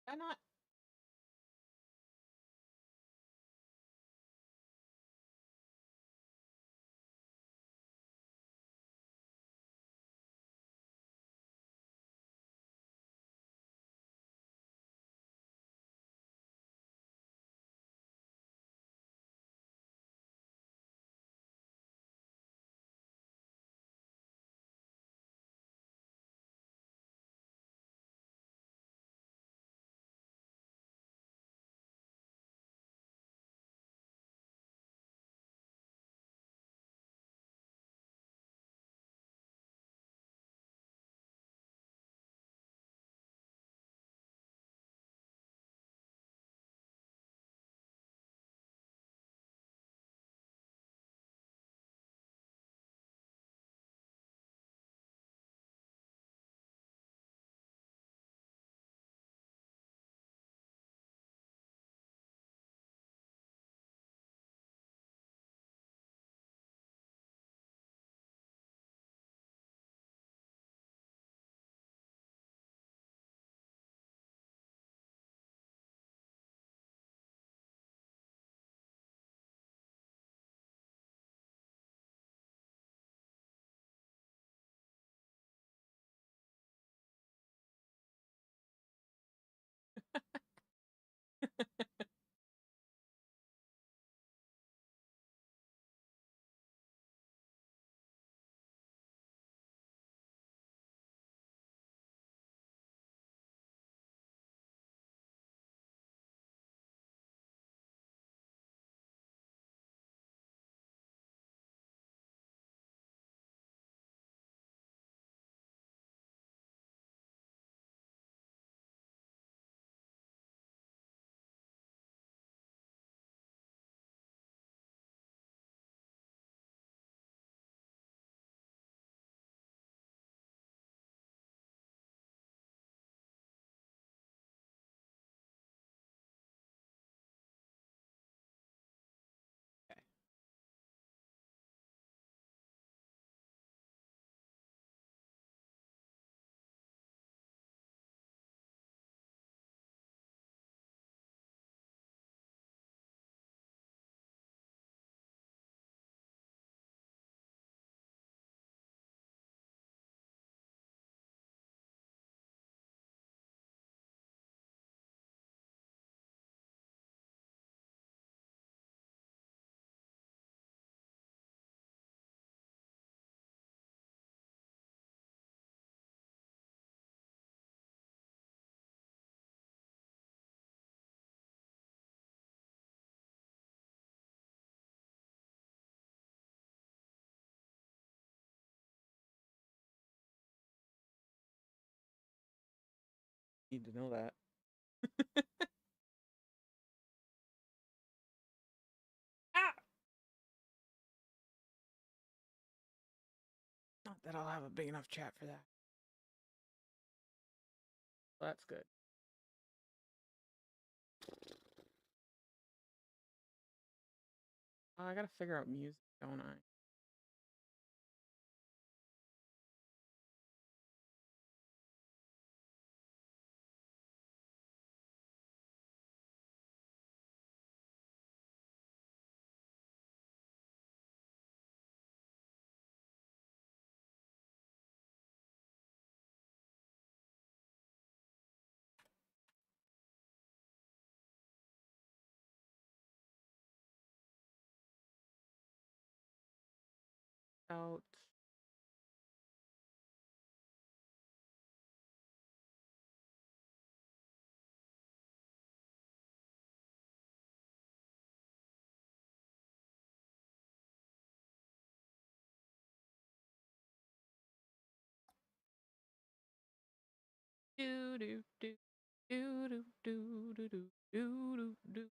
Why not? Okay. Need to know that. Ah! Not that I'll have a big enough chat for that. Well, that's good. I gotta figure out music, don't I? Out. Do do do do do do do do do do.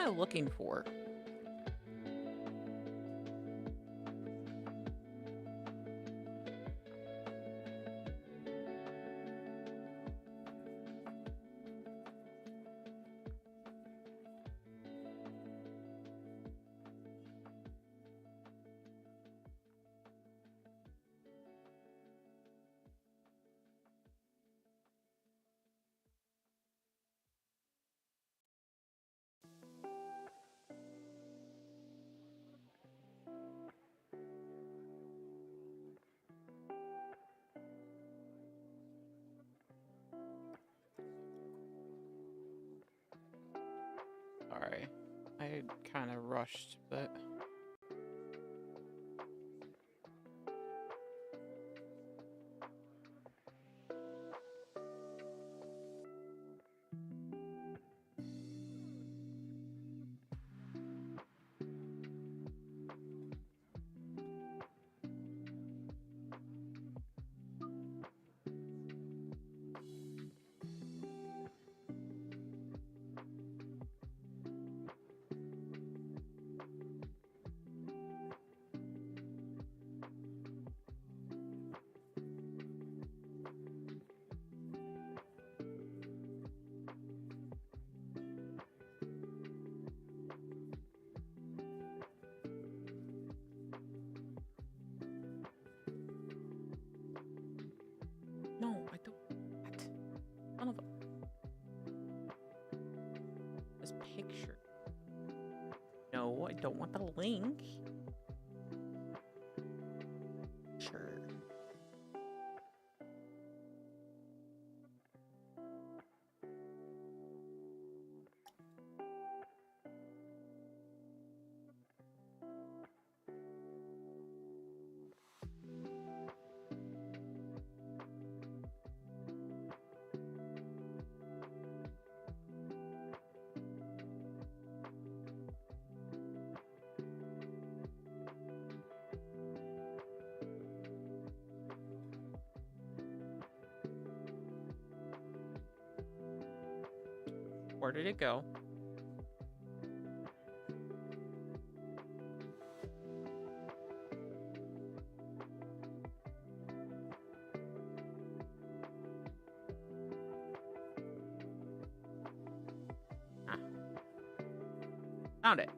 I looking for? Sorry. I kind of rushed, but... No, I don't... What? Son of a... This picture. No, I don't want the link. Sure. Where did it go? Ah. Found it.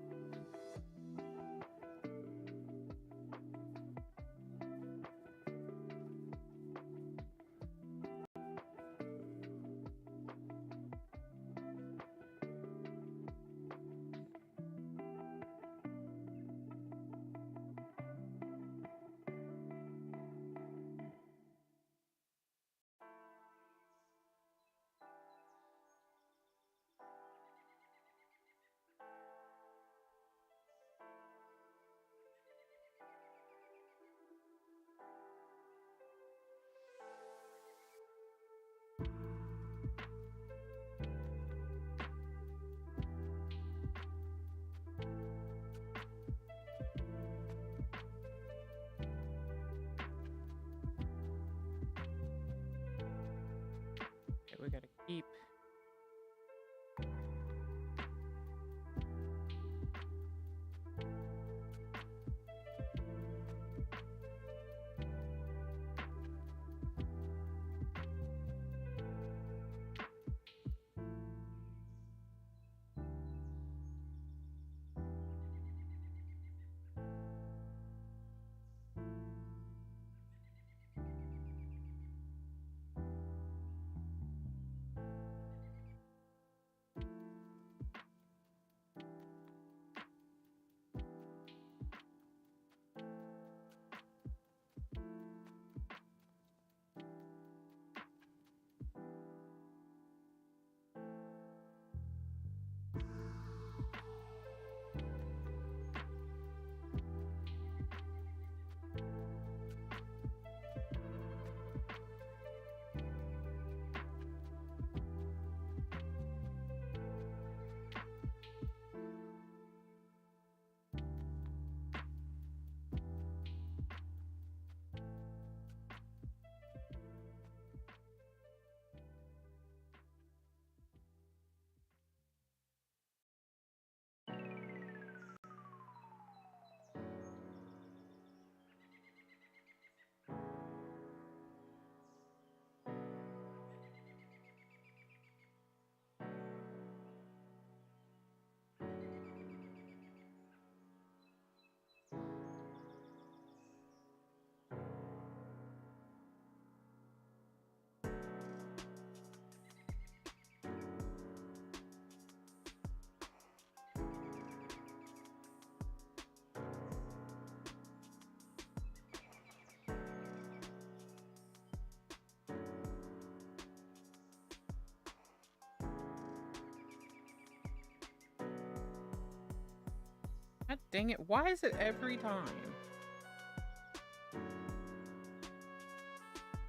God dang it. Why is it every time?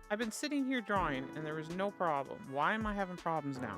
I've been sitting here drawing and there was no problem. Why am I having problems now?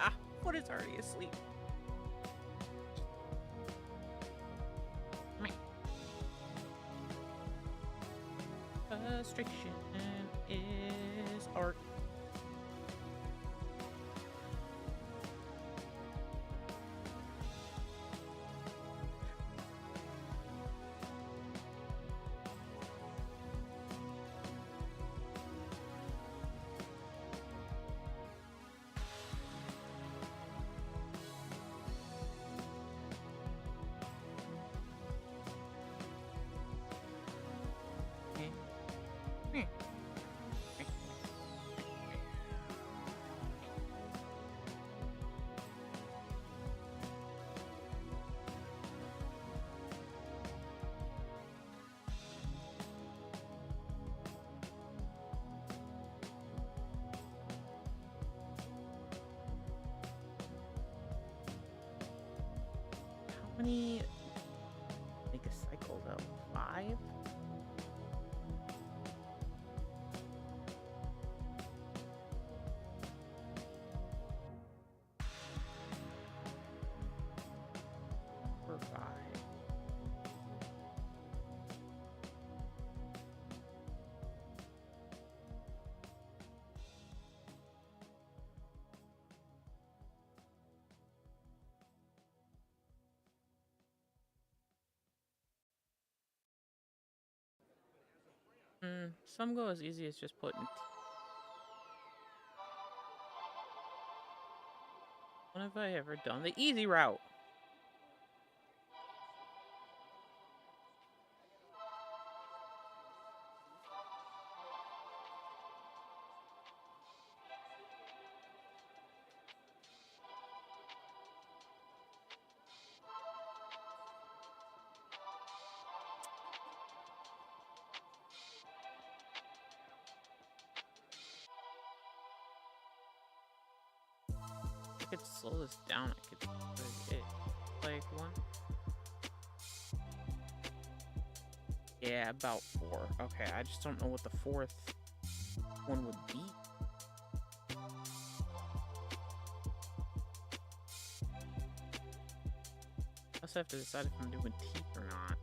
Ah, what is already asleep? Frustration is art. many make a cycle though? 5? Or 5? Some go as easy as just putting. When have I ever done the easy route? I could slow this down. I could put it like 1. Yeah, about 4. Okay, I just don't know what the 4th one would be. I also have to decide if I'm doing teeth or not.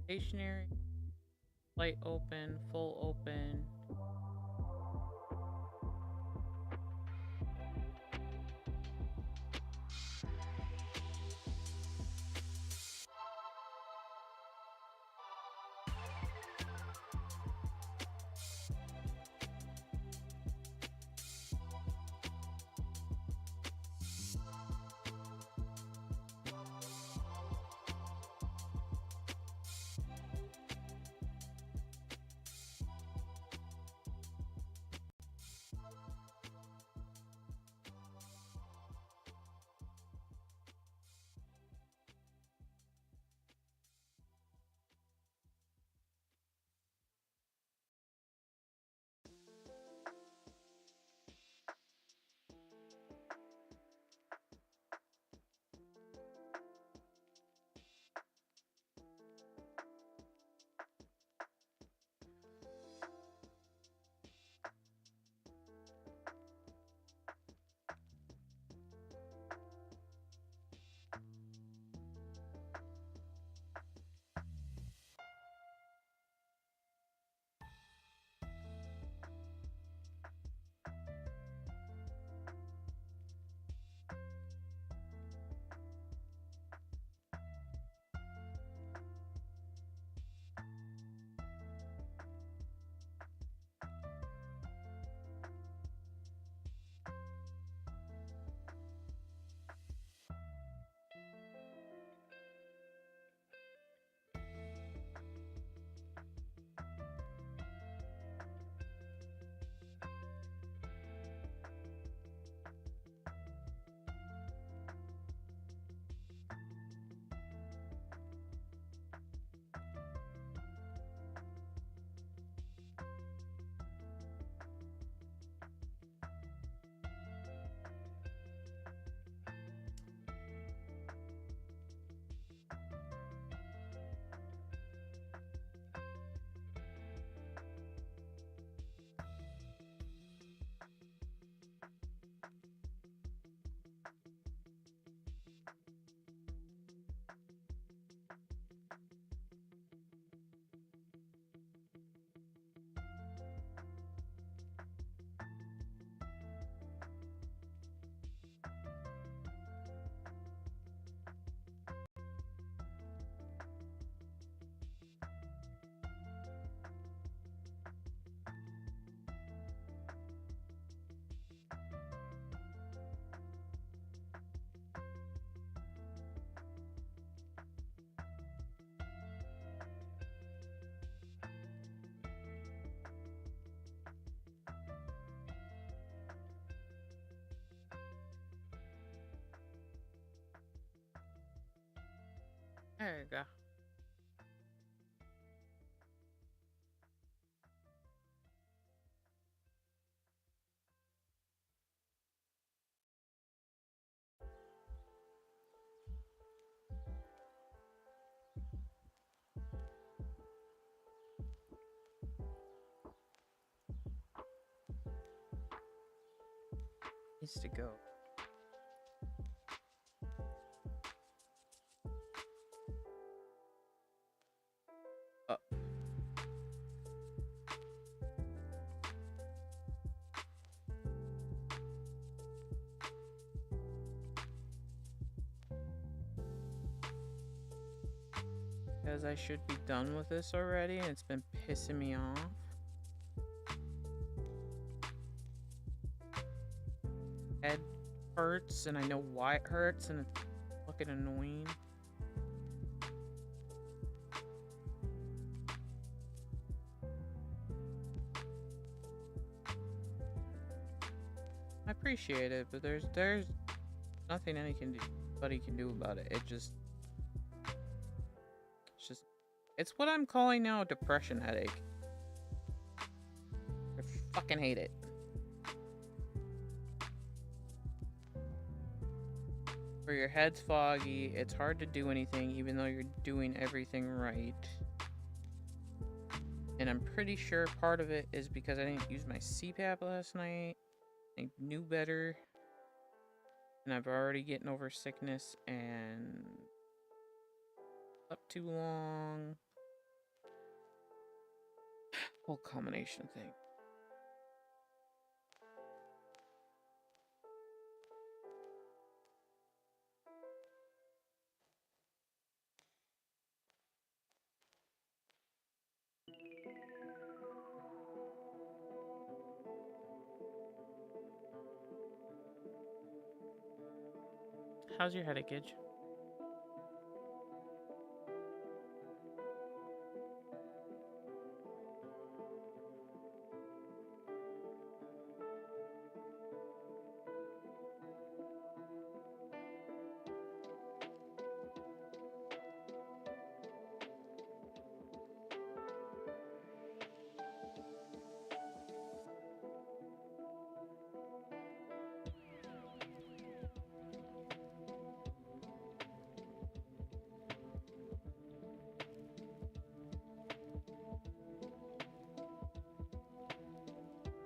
Stationary, light open, full open. There you go. Needs to go. Up. Because I should be done with this already, and it's been pissing me off. Head hurts, and I know why it hurts, and it's fucking annoying. I appreciate it, but there's nothing anybody can do about it. It's what I'm calling now a depression headache. I fucking hate it. Where your head's foggy, it's hard to do anything even though you're doing everything right. And I'm pretty sure part of it is because I didn't use my CPAP last night. I knew better. And I've already getting over sickness and up too long. Whole combination thing. How's your headache, Gidge?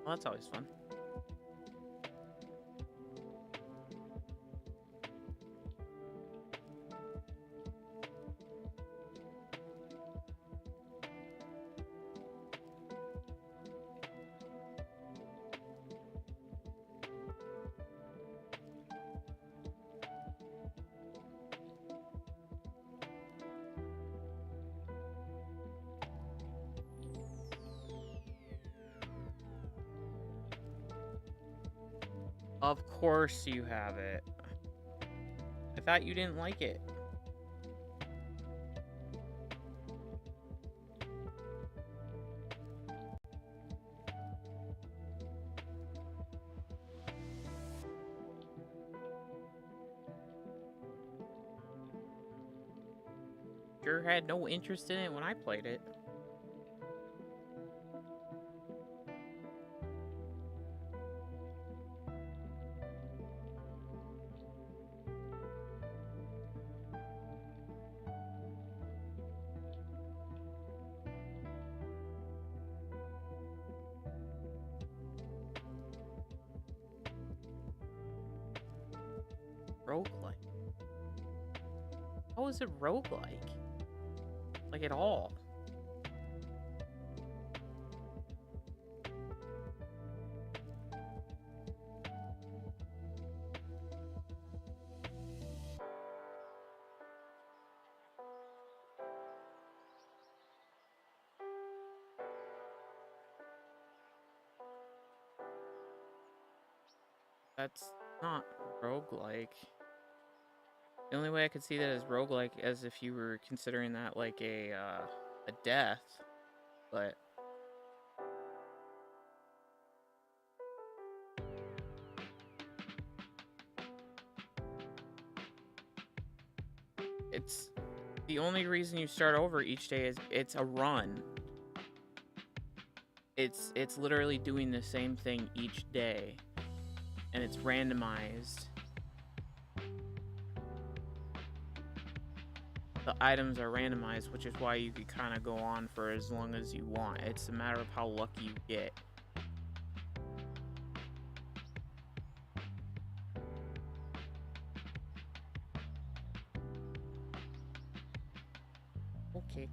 Well, that's always fun. Of course you have it. I thought you didn't like it. Sure had no interest in it when I played it. Roguelike. How is it roguelike? Like at all? That's not roguelike. The only way I could see that as roguelike as if you were considering that like a death, but it's The only reason you start over each day is it's a run. It's literally doing the same thing each day, and it's randomized. The items are randomized, which is why you could kind of go on for as long as you want. It's a matter of how lucky you get. Okay.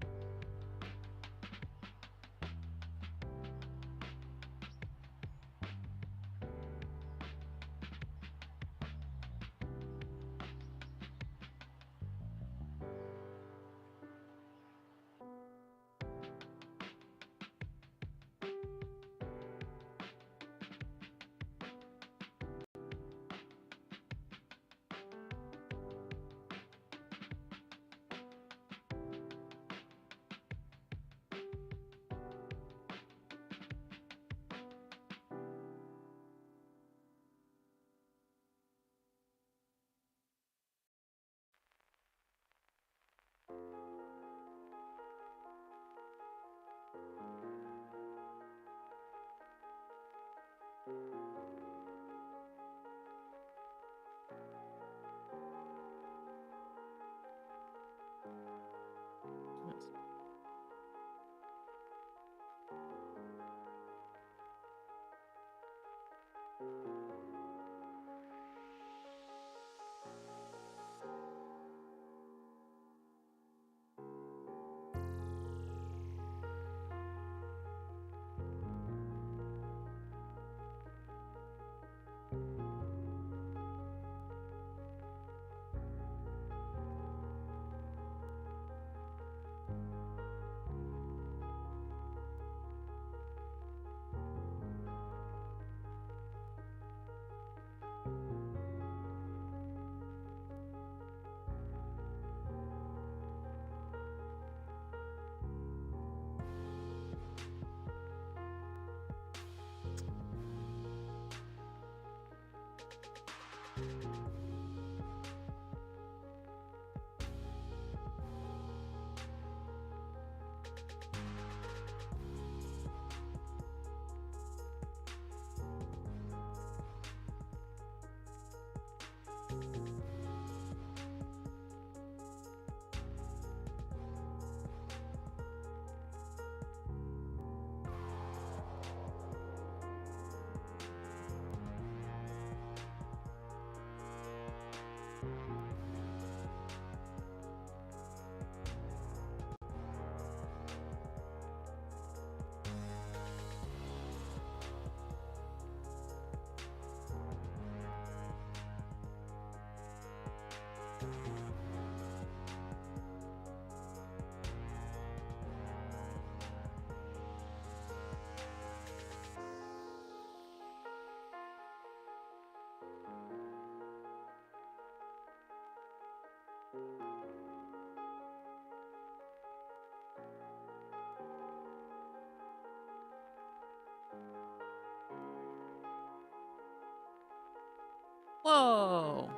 Whoa.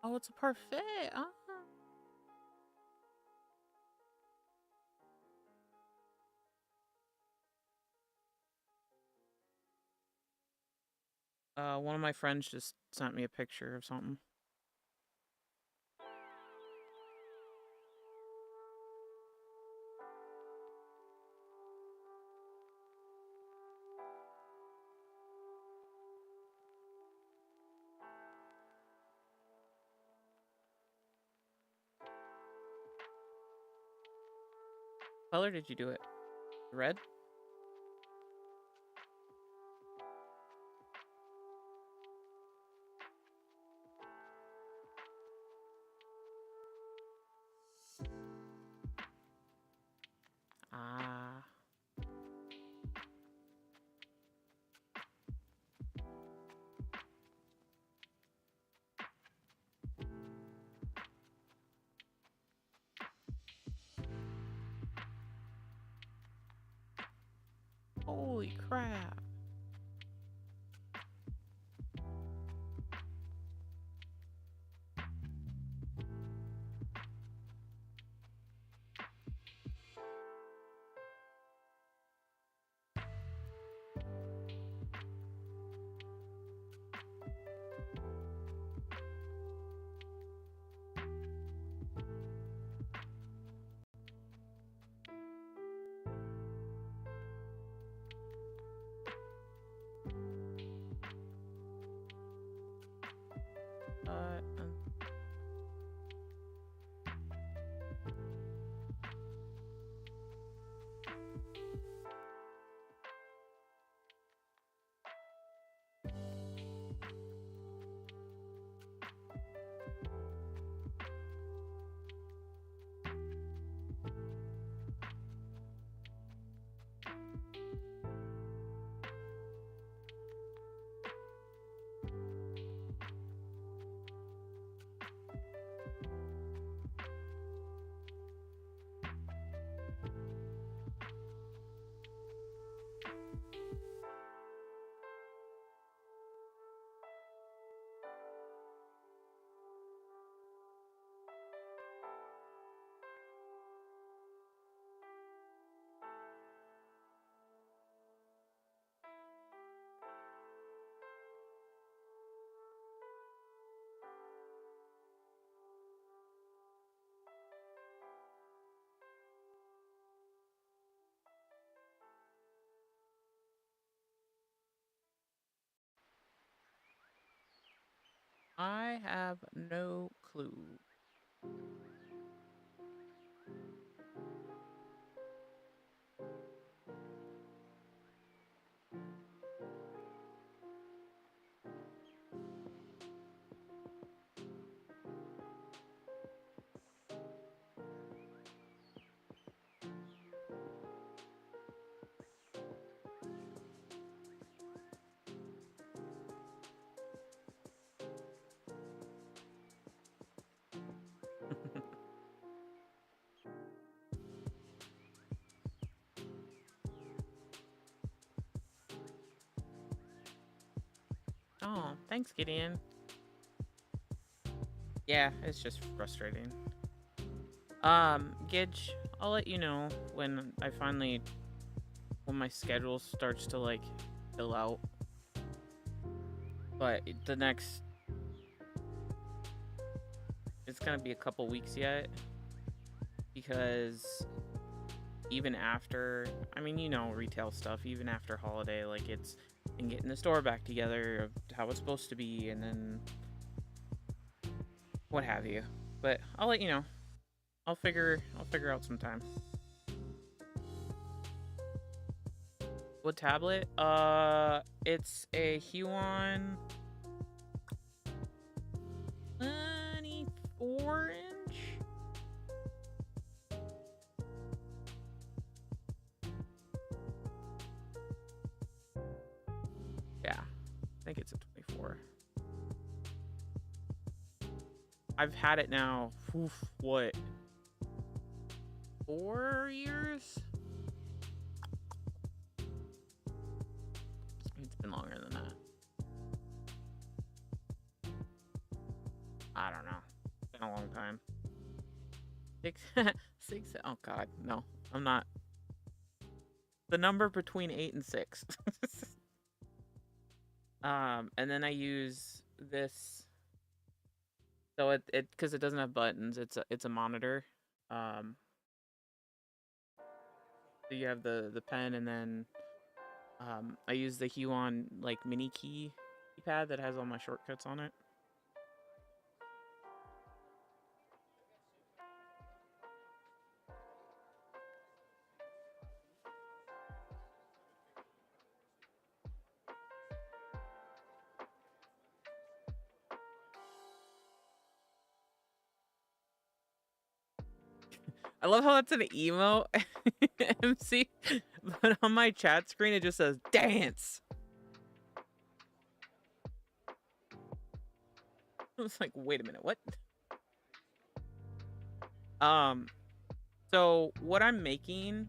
Oh, it's a parfait. Ah. One of my friends just sent me a picture of something. What color did you do it? Red? Ah. Holy crap. Uh, um, I have no clue. Oh, thanks, Gideon. Yeah, it's just frustrating. Gidge, I'll let you know when when my schedule starts to like fill out. But it's gonna be a couple weeks yet, because even after, I mean, retail stuff, even after holiday, like it's and getting the store back together of how it's supposed to be, and then what have you. But I'll let you know. I'll figure out some time. What tablet? It's a Huon 24-inch. Yeah, I think it's a 24. I've had it now. What? 4 years? It's been longer than that. I don't know. It's been a long time. Six. Oh God, no. I'm not. The number between 8 and 6. And then I use this. So it because it doesn't have buttons. It's a monitor. Um, so you have the pen, and then I use the Huon like mini keypad that has all my shortcuts on it. I love how that's an emo MC, but on my chat screen it just says dance. I was like, wait a minute, what? So what I'm making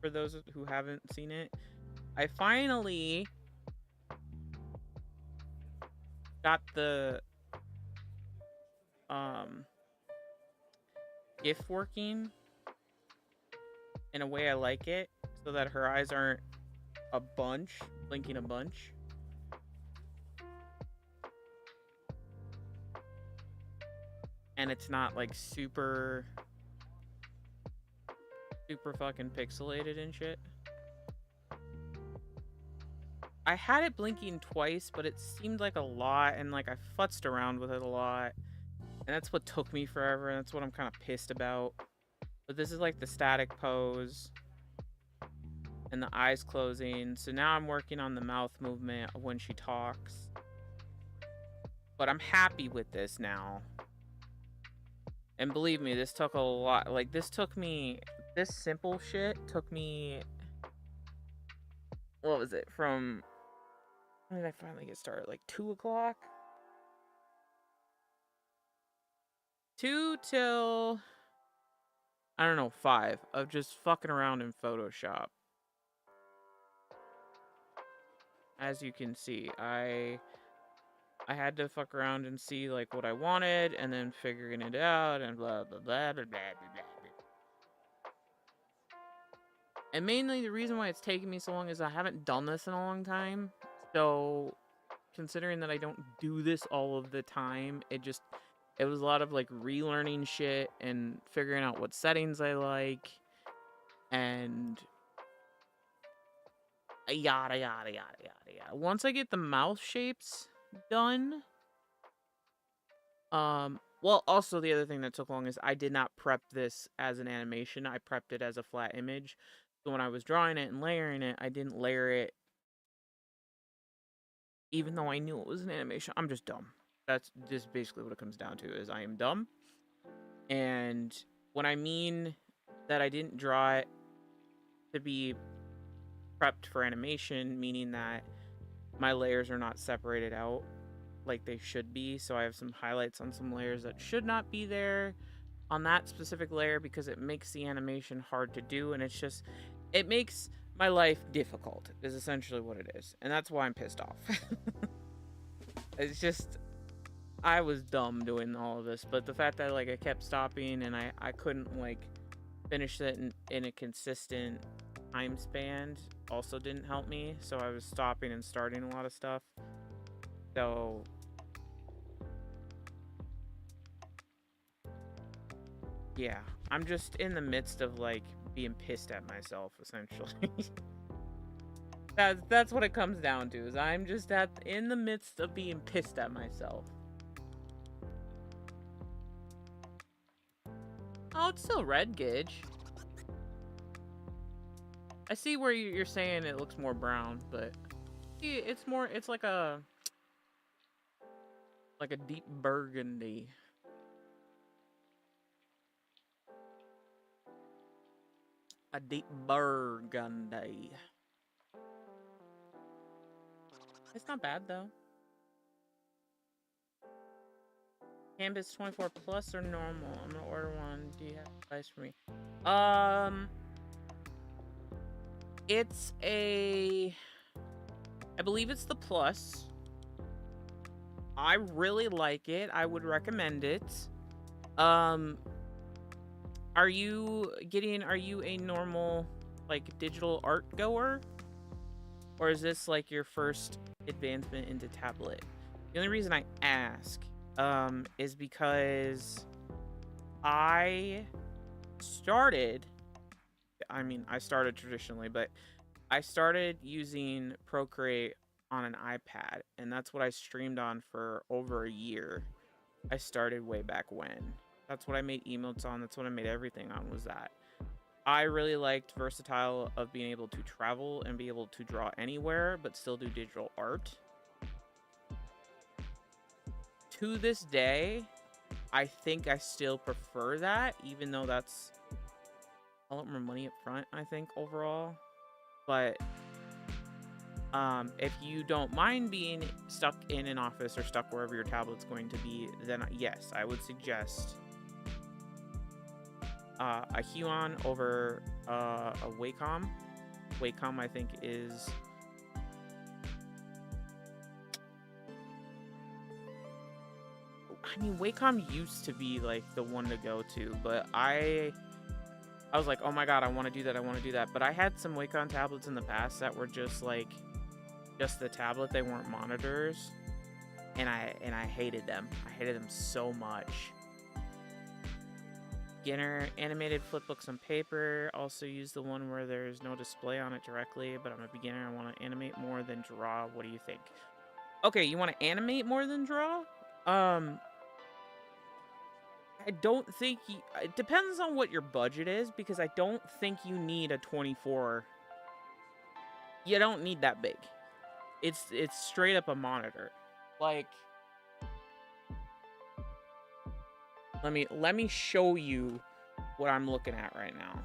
for those who haven't seen it, I finally got the GIF working in a way I like it, so that her eyes aren't a bunch, blinking a bunch. And it's not like super fucking pixelated and shit. I had it blinking twice, but it seemed like a lot, and like I futzed around with it a lot. And that's what took me forever, and that's what I'm kind of pissed about. But this is like the static pose and the eyes closing. So now I'm working on the mouth movement of when she talks. But I'm happy with this now. And believe me, this took a lot. Like, this simple shit took me, what was it, from, when did I finally get started? Like 2 o'clock? 2 till, I don't know, 5 of just fucking around in Photoshop. As you can see, I had to fuck around and see like what I wanted, and then figuring it out, and blah blah blah blah blah blah blah. And mainly the reason why it's taking me so long is I haven't done this in a long time. So considering that I don't do this all of the time, it was a lot of like relearning shit and figuring out what settings I like, and yada yada yada yada yada. Once I get the mouth shapes done, well, also the other thing that took long is I did not prep this as an animation. I prepped it as a flat image. So when I was drawing it and layering it, I didn't layer it even though I knew it was an animation. I'm just dumb. That's just basically what it comes down to, is I am dumb. And when I mean that I didn't draw it to be prepped for animation, meaning that my layers are not separated out like they should be. So I have some highlights on some layers that should not be there on that specific layer, because it makes the animation hard to do, and it makes my life difficult, is essentially what it is. And that's why I'm pissed off. It's just, I was dumb doing all of this, but the fact that like I kept stopping and I couldn't like finish it in a consistent time span also didn't help me. So I was stopping and starting a lot of stuff. So yeah, I'm just in the midst of like being pissed at myself, essentially. That's what it comes down to, is I'm just in the midst of being pissed at myself. Oh, it's still red, Gidge. I see where you're saying it looks more brown, but it's like a deep burgundy. A deep burgundy. It's not bad though. Canvas 24 plus or normal? I'm gonna order one. Do you have advice for me? It's I believe it's the plus. I really like it. I would recommend it. Are you a normal like digital art goer? Or is this like your first advancement into tablet? The only reason I ask is because I started traditionally, but I started using Procreate on an iPad, and that's what I streamed on for over a year. I started way back when. That's what I made emotes on. That's what I made everything on, was that. I really liked versatile of being able to travel and be able to draw anywhere, but still do digital art. To this day, I think I still prefer that, even though that's a lot more money up front, I think, overall. But if you don't mind being stuck in an office or stuck wherever your tablet's going to be, then yes, I would suggest a Huon over a Wacom. Wacom, I think, is... I mean, Wacom used to be like the one to go to, but I was like, oh my god, I want to do that, I want to do that. But I had some Wacom tablets in the past that were just like, just the tablet, they weren't monitors, and I hated them. I hated them so much. Beginner animated flipbooks on paper. Also use the one where there's no display on it directly, but I'm a beginner, I want to animate more than draw. What do you think? Okay, you want to animate more than draw? I don't think it depends on what your budget is, because I don't think you need a 24. You don't need that big. It's straight up a monitor. Like, let me show you what I'm looking at right now.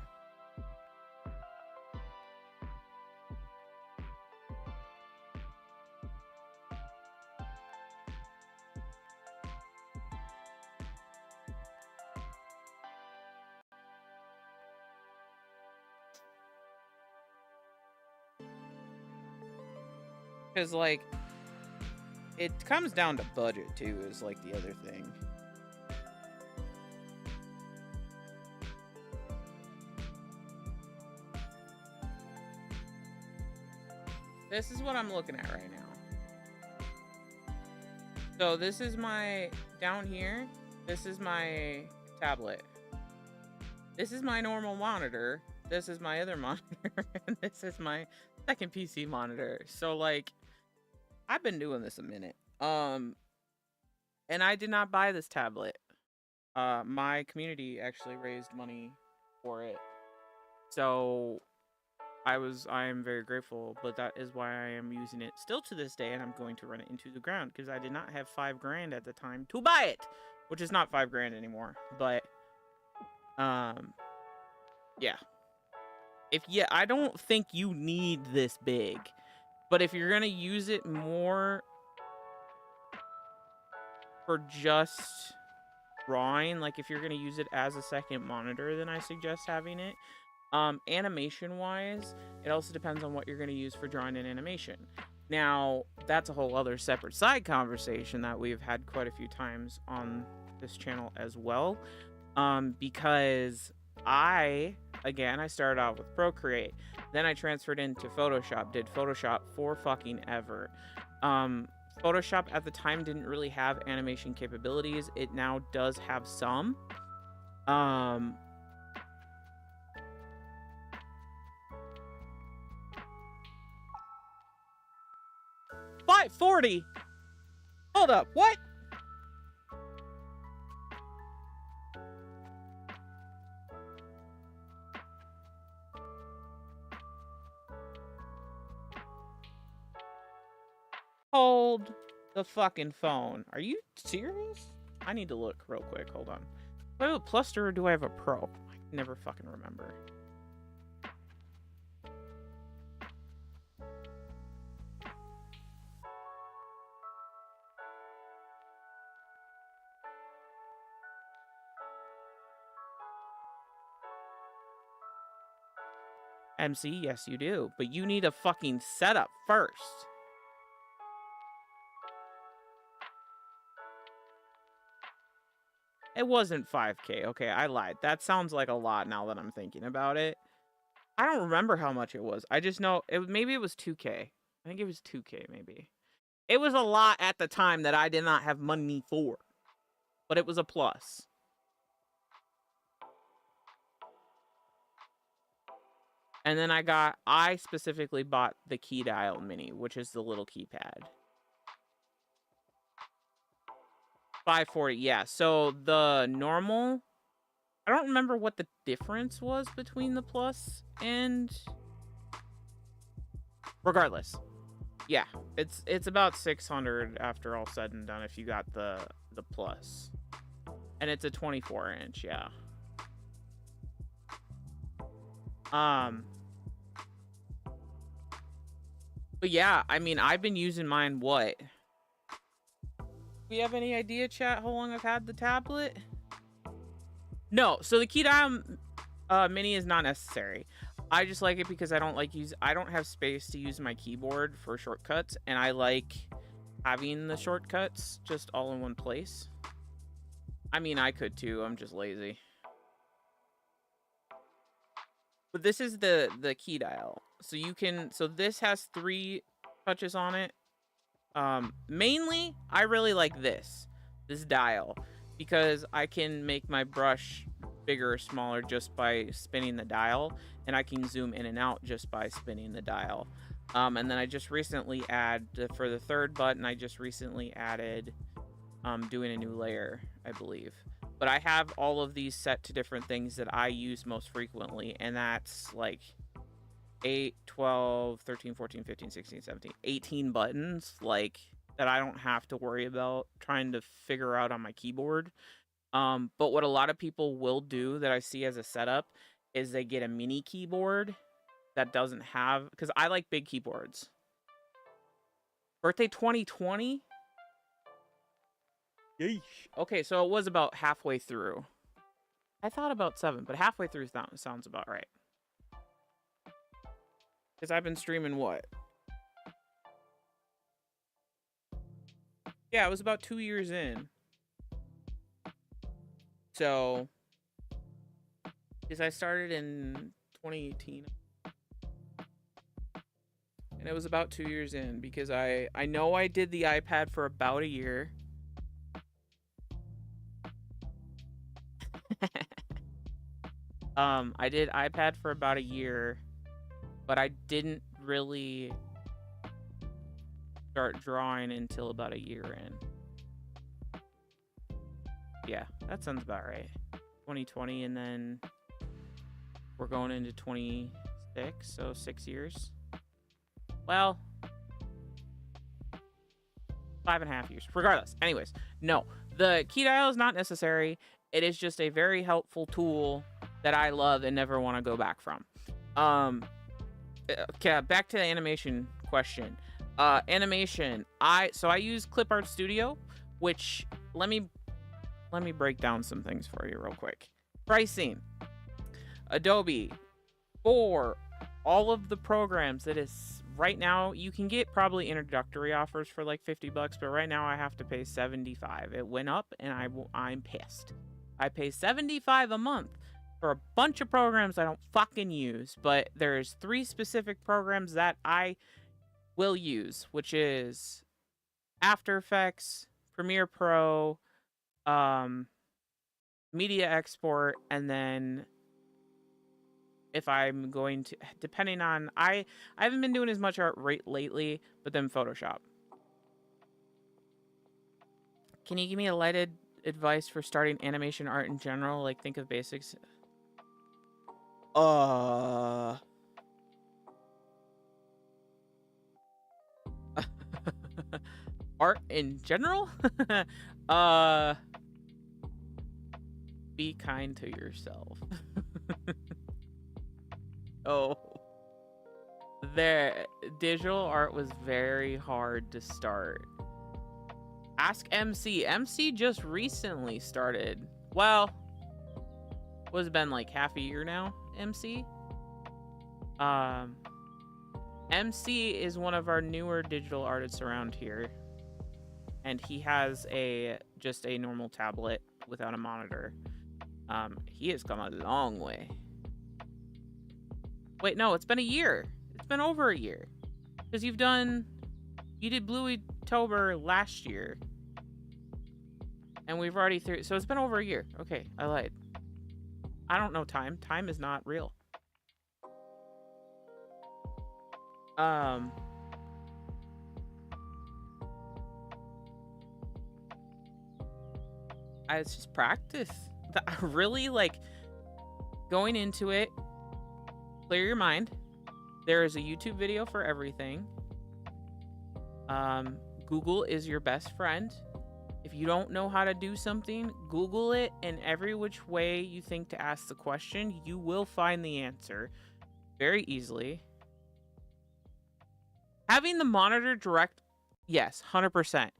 Because, like, it comes down to budget, too, is, like, the other thing. This is what I'm looking at right now. So, this is my... Down here, this is my tablet. This is my normal monitor. This is my other monitor. And this is my second PC monitor. So, like... I've been doing this a minute. And I did not buy this tablet. My community actually raised money for it. So I am very grateful, but that is why I am using it still to this day, and I'm going to run it into the ground because I did not have $5 grand at the time to buy it, which is not $5 grand anymore. But yeah. I don't think you need this big. But if you're going to use it more for just drawing, like if you're going to use it as a second monitor, then I suggest having it. Animation-wise, it also depends on what you're going to use for drawing and animation. Now, that's a whole other separate side conversation that we've had quite a few times on this channel as well. Because I started out with Procreate. Then I transferred into Photoshop, did Photoshop for fucking ever. Photoshop at the time didn't really have animation capabilities. It now does have some. $540? Hold up, what? Hold the fucking phone. Are you serious? I need to look real quick. Hold on. Do I have a Plus or do I have a Pro? I never fucking remember. MC, yes you do. But you need a fucking setup first. It wasn't 5K. Okay, I lied. That sounds like a lot now that I'm thinking about it. I don't remember how much it was. I just know maybe it was 2K. I think it was 2K maybe. It was a lot at the time that I did not have money for. But it was a plus. And then I specifically bought the key dial mini, which is the little keypad. $540, yeah. So the normal, I don't remember what the difference was between the Plus and... Regardless. Yeah, it's about 600 after all said and done if you got the Plus. And it's a 24-inch, yeah. But yeah, I mean, I've been using mine, what? Do you have any idea, chat, how long I've had the tablet? No, so the key dial Mini is not necessary. I just like it because I don't have space to use my keyboard for shortcuts, and I like having the shortcuts just all in one place. I mean, I could too. I'm just lazy. But this is the key dial. So this has 3 touches on it. Mainly I really like this dial, because I can make my brush bigger or smaller just by spinning the dial, and I can zoom in and out just by spinning the dial. And then I just recently for the 3rd button, I just recently added doing a new layer, I believe. But I have all of these set to different things that I use most frequently, and that's like 8, 12, 13, 14, 15, 16, 17, 18 buttons, like, that I don't have to worry about trying to figure out on my keyboard. But what a lot of people will do that I see as a setup is they get a mini keyboard that doesn't have, because I like big keyboards. Birthday 2020? Yeesh. Okay, so it was about halfway through. I thought about 7, but halfway through sounds about right. Because I've been streaming what? Yeah, it was about 2 years in. So, because I started in 2018. And it was about 2 years in, because I know I did the iPad for about a year. I did iPad for about a year, but I didn't really start drawing until about a year in. Yeah, that sounds about right. 2020, and then we're going into 26, so 6 years. Well, 5.5 years. Regardless. Anyways, no. The key dial is not necessary. It is just a very helpful tool that I love and never want to go back from. Okay, back to the animation question. Animation. I use Clip Art Studio, which let me break down some things for you real quick. Pricing. Adobe, for all of the programs that is right now, you can get probably introductory offers for like $50, but right now I have to pay $75. It went up, and I'm pissed. I pay $75 a month for a bunch of programs I don't fucking use, but there's 3 specific programs that I will use, which is After Effects, Premiere Pro, Media Export, and then if I'm going to, depending on, I haven't been doing as much art lately, but then Photoshop. Can you give me a lighted advice for starting animation art in general? Like, think of basics. Art in general? Be kind to yourself. Oh. Digital art was very hard to start. Ask MC. MC just recently started. Well, what's it been, like half a year now, MC? MC is one of our newer digital artists around here. And he has just a normal tablet without a monitor. He has come a long way. Wait, no, it's been a year. It's been over a year. Because you did Bluey-tober last year. And we've already so it's been over a year. Okay, I lied. I don't know time. Time is not real. It's just practice. I really like going into it. Clear your mind. There is a YouTube video for everything. Google is your best friend. If you don't know how to do something, Google it, and every which way you think to ask the question, you will find the answer very easily. Having the monitor direct, yes, 100%.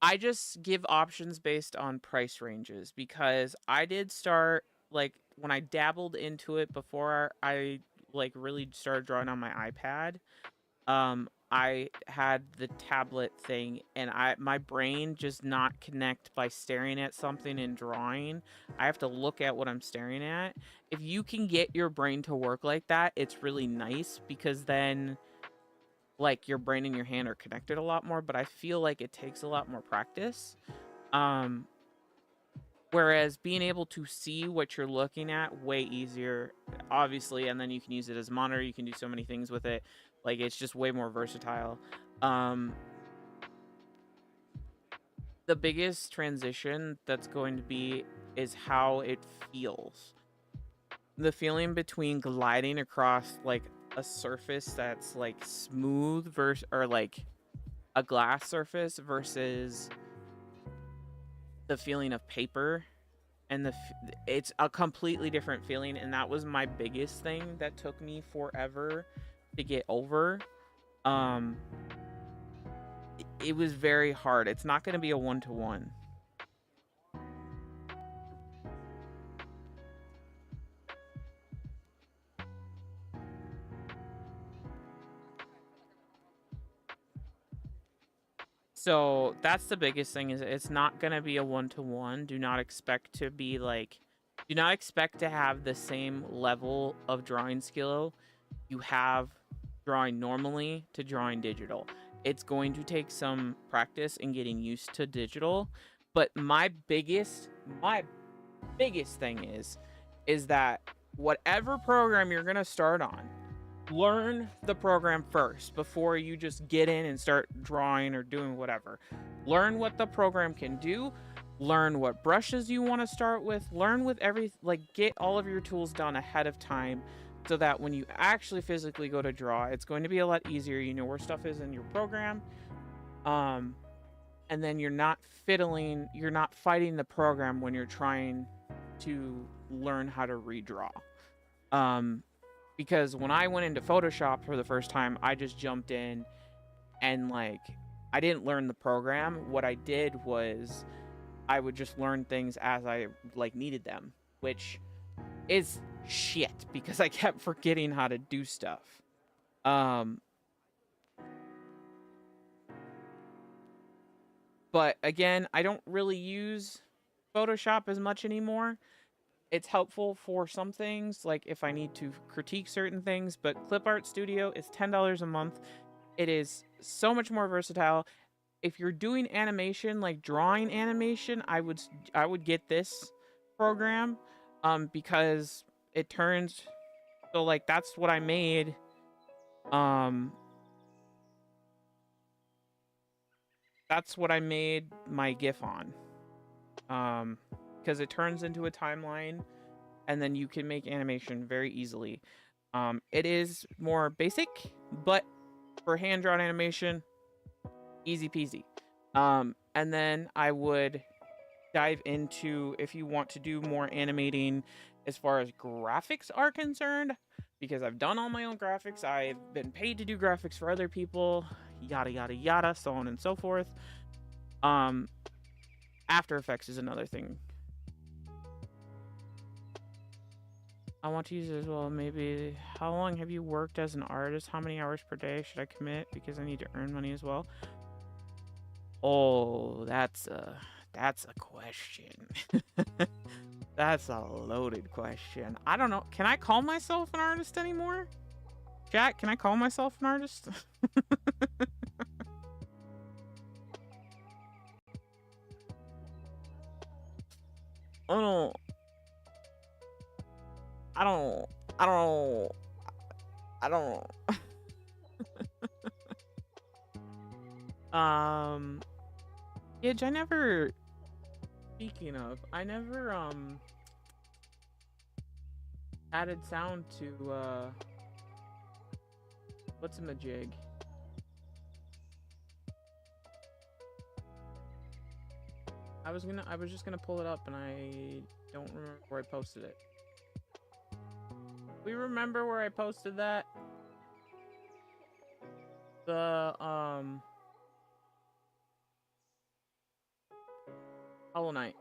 I just give options based on price ranges, because I did start, like, when I dabbled into it before I like really started drawing on my iPad, I had the tablet thing, and my brain just not connect by staring at something and drawing. I have to look at what I'm staring at. If you can get your brain to work like that, it's really nice, because then like your brain and your hand are connected a lot more, but I feel like it takes a lot more practice. Um Whereas being able to see what you're looking at, way easier, obviously, and then you can use it as a monitor. You can do so many things with it. Like, it's just way more versatile. Um, the biggest transition that's going to be is how it feels. The feeling between gliding across like a surface that's like smooth versus, or like a glass surface, versus the feeling of paper, and it's a completely different feeling, and that was my biggest thing that took me forever to get over. um it was very hard. It's not going to be a one-to-one. So that's the biggest thing, is it's not going to be a one-to-one. Do not expect to be like, do not expect to have the same level of drawing skill you have drawing normally to drawing digital. It's going to take some practice in getting used to digital. But my biggest thing is that whatever program you're going to start on, learn the program first before you just get in and start drawing or doing whatever. Learn what the program can do, learn what brushes you want to start with, learn with like get all of your tools done ahead of time, so that when you actually physically go to draw, it's going to be a lot easier. You know where stuff is in your program. um and then you're not fighting the program when you're trying to learn how to redraw. um because when I went into Photoshop for the first time, I just jumped in, and like I didn't learn the program. What I did was I would just learn things as I like needed them, which is shit because I kept forgetting how to do stuff. Um but again, I don't really use Photoshop as much anymore. It's helpful for some things, like if I need to critique certain things, but Clip Art Studio is $10 a month. It is so much more versatile. If you're doing animation, like drawing animation, I would get this program, because it turns, so like that's what I made. Um that's what I made my GIF on. Because it turns into a timeline, and then you can make animation very easily. It is more basic, but for hand drawn animation, easy peasy. And then I would dive into, if you want to do more animating as far as graphics are concerned, because I've done all my own graphics, I've been paid to do graphics for other people, yada yada yada, so on and so forth. Um, After Effects is another thing I want to use it as well. Maybe, how long have you worked as an artist? How many hours per day should I commit? Because I need to earn money as well. Oh, that's a question. That's a loaded question. I don't know. Can I call myself an artist anymore? Jack, can I call myself an artist? I don't. I don't. I don't. I don't. Um. Yeah, I never. Speaking of, I never added sound to what's in the jig. I was just gonna pull it up, and I don't remember where I posted it. We remember where I posted that? The Hollow Knight.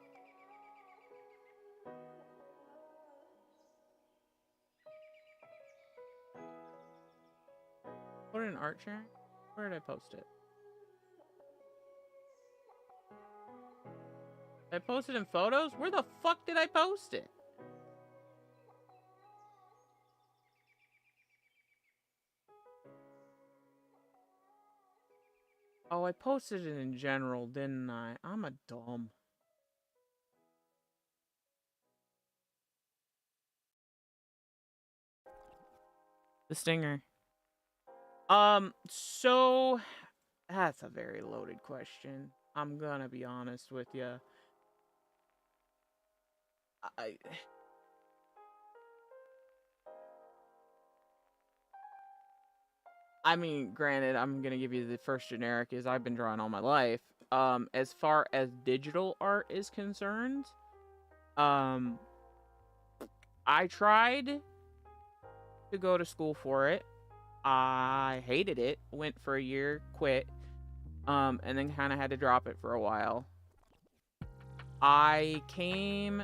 in art sharing? Where did I post it? Did I post it in photos? Where the fuck did I post it? Oh, I posted it in general, didn't I? I'm a dumb. The stinger. So that's a very loaded question. I'm gonna be honest with you. I I mean, granted, I'm gonna give you the first generic is I've been drawing all my life. As far as digital art is concerned, um, I tried to go to school for it. I hated it. Went for a year, quit, and then kind of had to drop it for a while. I came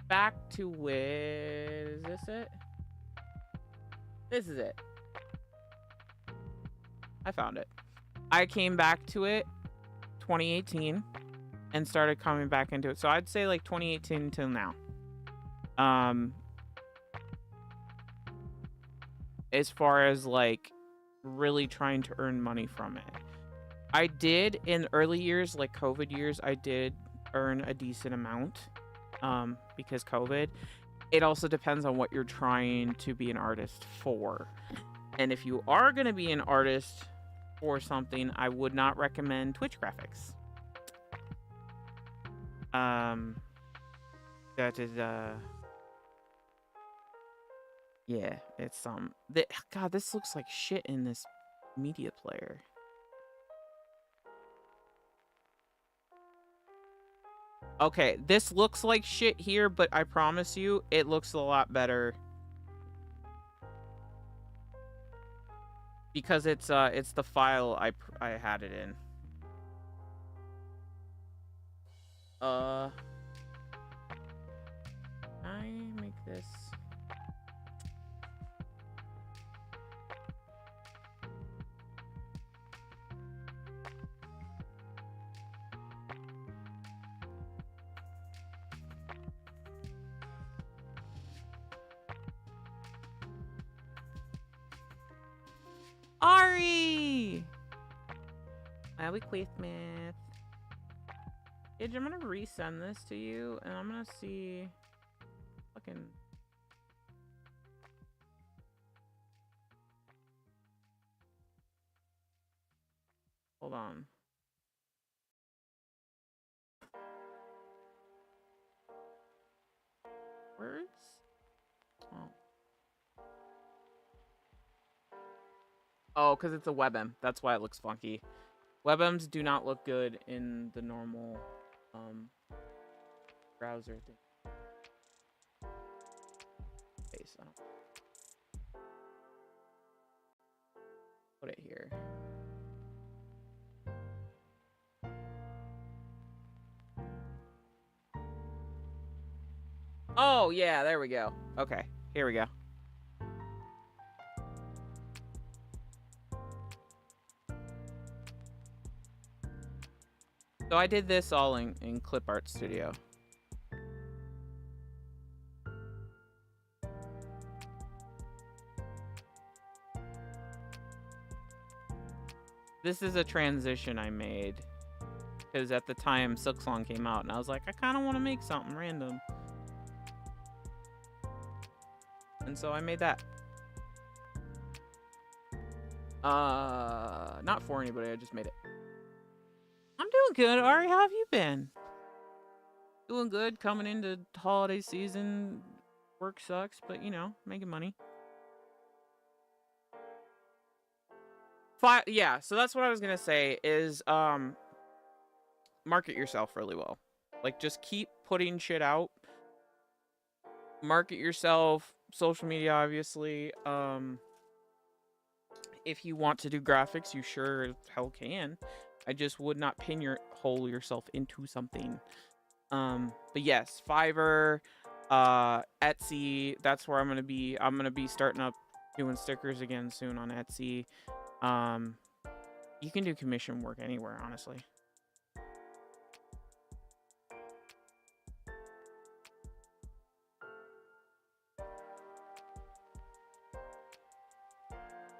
back to it. Is this it? This is it. I found it. I came back to it 2018 and started coming back into it. So I'd say like 2018 till now. As far as like really trying to earn money from it. I did in early years, like COVID years, I did earn a decent amount because COVID. It also depends on what you're trying to be an artist for. And if you are going to be an artist for something, I would not recommend Twitch graphics. That is yeah, it's God, this looks like shit in this media player. Okay, this looks like shit here, but I promise you, it looks a lot better. Because it's the file I had it in. I make this. Ari! I'll be quick, Smith. Gidge, I'm gonna resend this to you, and I'm gonna see. Fucking. Hold on. Words? Oh. Oh, because it's a WebM. That's why it looks funky. WebMs do not look good in the normal browser thing. Okay, so put it here. Oh, yeah, there we go. Okay, here we go. So I did this all in Clip Art Studio. This is a transition I made. Because at the time, Silksong came out, and I was like, I kind of want to make something random. And so I made that. Not for anybody, I just made it. I'm doing good, Ari. How have you been? Doing good, coming into holiday season. Work sucks, but, you know, making money. Yeah, so that's what I was gonna say is, market yourself really well. Like, just keep putting shit out. Market yourself, social media, obviously. If you want to do graphics, you sure as hell can. I just would not hole yourself into something. But yes, Fiverr, Etsy, that's where I'm gonna be. I'm gonna be starting up doing stickers again soon on Etsy. Um, you can do commission work anywhere, honestly.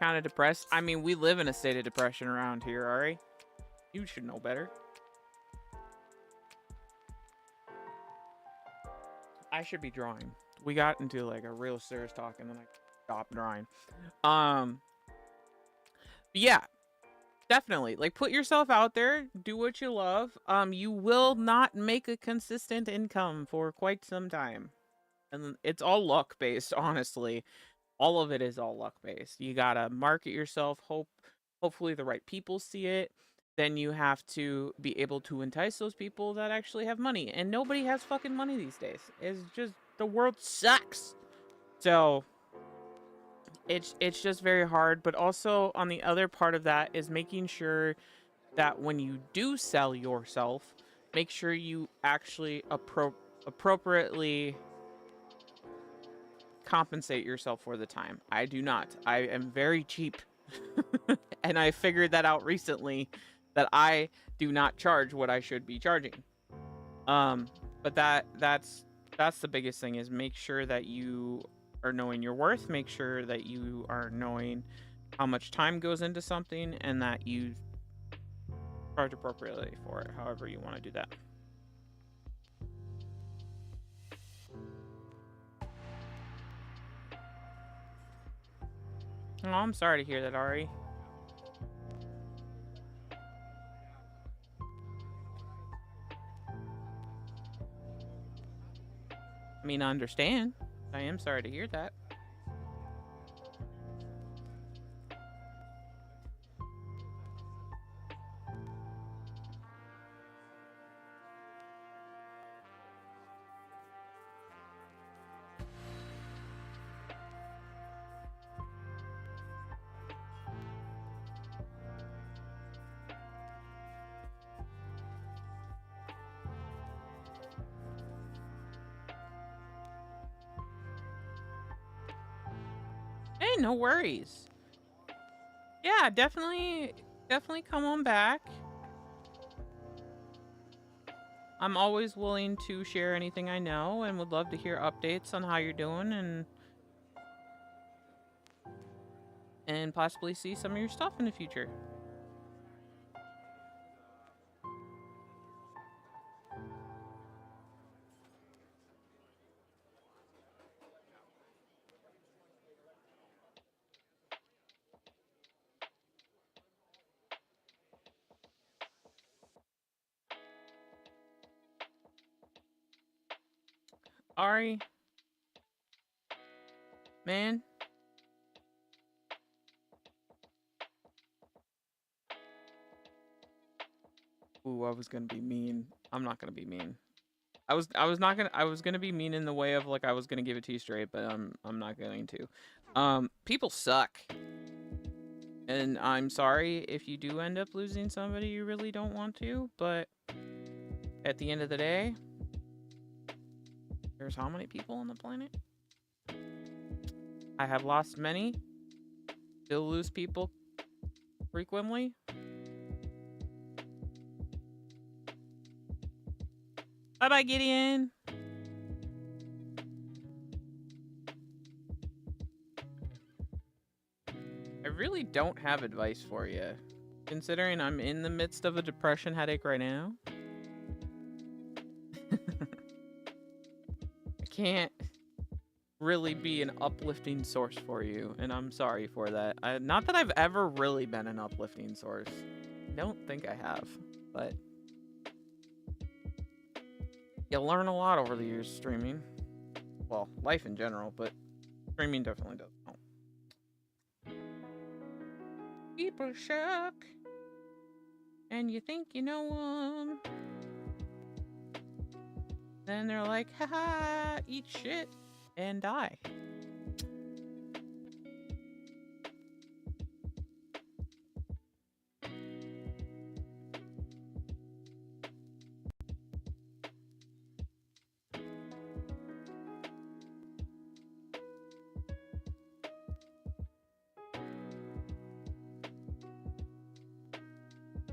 Kind of depressed. I mean, we live in a state of depression around here, Ari. You should know better. I should be drawing. We got into like a real serious talk and then I stopped drawing. Yeah, definitely. Like put yourself out there, do what you love. You will not make a consistent income for quite some time. And it's all luck based, honestly. All of it is all luck based. You got to market yourself, hopefully the right people see it. Then you have to be able to entice those people that actually have money. And nobody has fucking money these days. It's just the world sucks. So it's just very hard, but also on the other part of that is making sure that when you do sell yourself, make sure you actually appropriately compensate yourself for the time. I do not. I am very cheap. And I figured that out recently that I do not charge what I should be charging. But that's the biggest thing is make sure that you are knowing your worth, make sure that you are knowing how much time goes into something and that you charge appropriately for it, however you want to do that. Oh, I'm sorry to hear that, Ari. I mean, I understand. I am sorry to hear that. Hey, no worries. Yeah, definitely come on back. I'm always willing to share anything I know and would love to hear updates on how you're doing and possibly see some of your stuff in the future. Ari, man. Ooh, I was gonna be mean. I'm not gonna be mean. I was gonna be mean in the way of like I was gonna give it to you straight, but I'm not going to. People suck. And I'm sorry if you do end up losing somebody you really don't want to, but at the end of the day, there's how many people on the planet? I have lost many. Still lose people frequently. Bye-bye, Gideon. I really don't have advice for you, considering I'm in the midst of a depression headache right now. I can't really be an uplifting source for you, and I'm sorry for that. Not that I've ever really been an uplifting source. I don't think I have, but you learn a lot over the years streaming. Well, life in general, but streaming definitely does help. People suck, and you think you know them. Then they're like, haha, eat shit and die.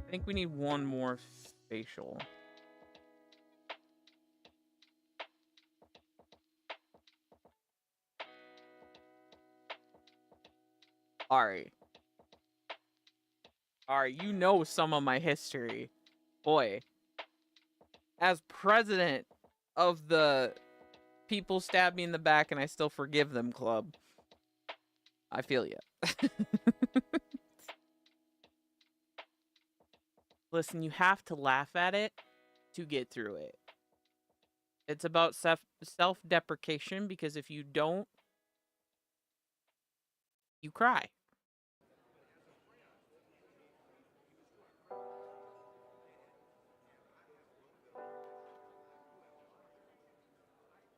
I think we need one more facial. Ari. Ari, you know some of my history. Boy. As president of the people stab me in the back and I still forgive them club. I feel ya. Listen, you have to laugh at it to get through it. It's about self-deprecation, because if you don't, you cry.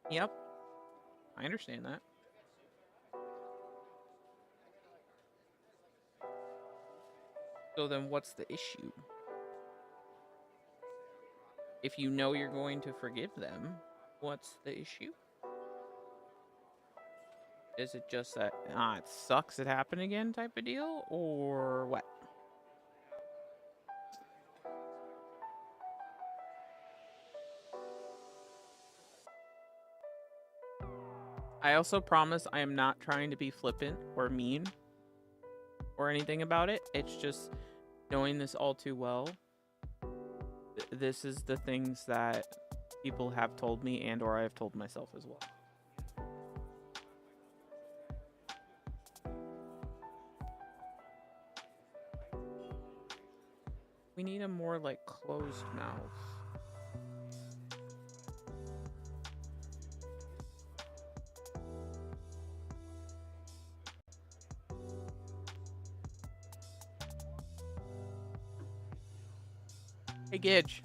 Yep. I understand that. So then what's the issue? If you know you're going to forgive them, what's the issue? Is it just that, it sucks it happened again type of deal? Or what? I also promise I am not trying to be flippant or mean or anything about it. It's just knowing this all too well. This is the things that people have told me and or I have told myself as well. We need a more like closed mouth. Hey, Gidge.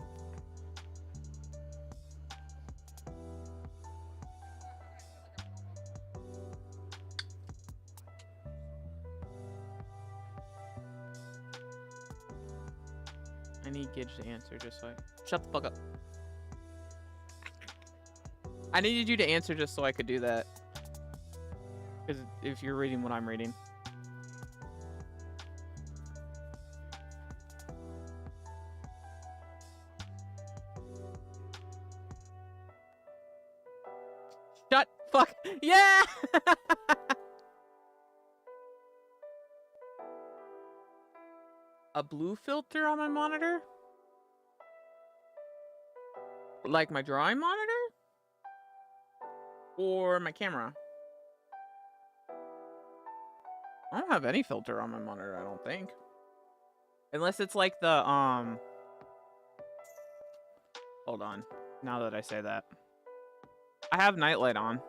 I need Gidge to answer just so I... Shut the fuck up. I needed you to answer just so I could do that. Because if you're reading what I'm reading. Shut fuck. Yeah! A blue filter on my monitor? Like my drawing monitor? Or my camera? I don't have any filter on my monitor, I don't think. Unless it's like the, hold on. Now that I say that. I have nightlight on.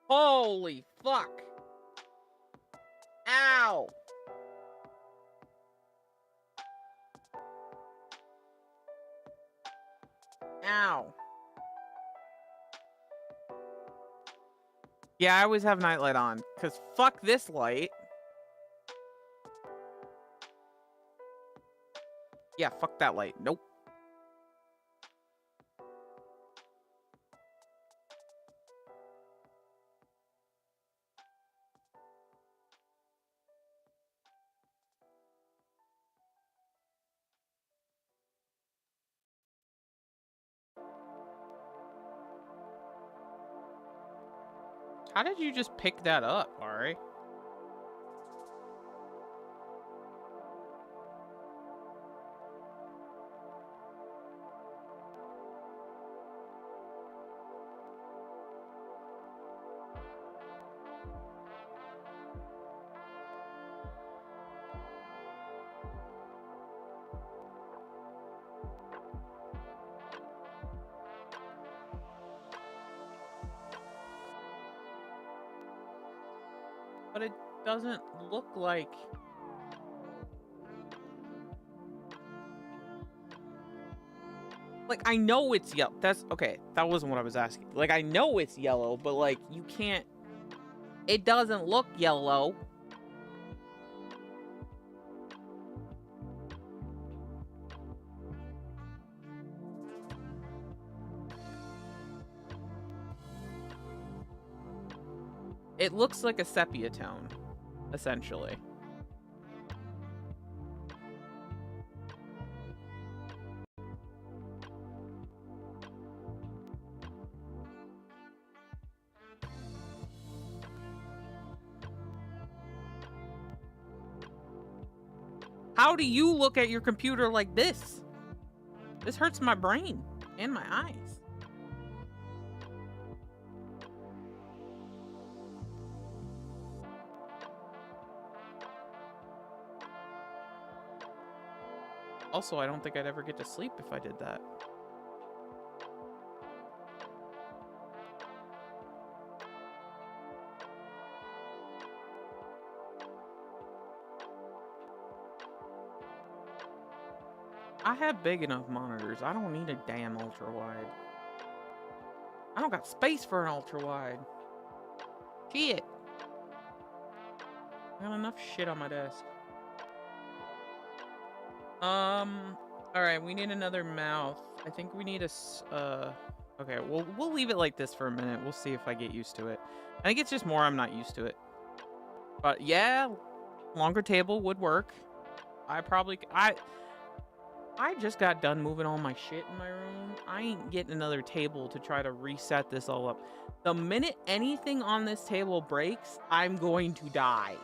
Holy fuck! Ow! Ow. Yeah, I always have nightlight on, because fuck this light. Yeah, fuck that light. Nope. How did you just pick that up, Ari? But it doesn't look like... Like, I know it's yellow. That's... Okay, that wasn't what I was asking. Like, I know it's yellow, but, like, you can't... It doesn't look yellow. It looks like a sepia tone, essentially. How do you look at your computer like this? This hurts my brain and my eyes. Also, I don't think I'd ever get to sleep if I did that. I have big enough monitors. I don't need a damn ultra wide. I don't got space for an ultra wide. Shit. I got enough shit on my desk. Alright, we need another mouth. I think we need okay, we'll leave it like this for a minute. We'll see if I get used to it. I think it's just more I'm not used to it. But yeah, longer table would work. I just got done moving all my shit in my room. I ain't getting another table to try to reset this all up. The minute anything on this table breaks, I'm going to die.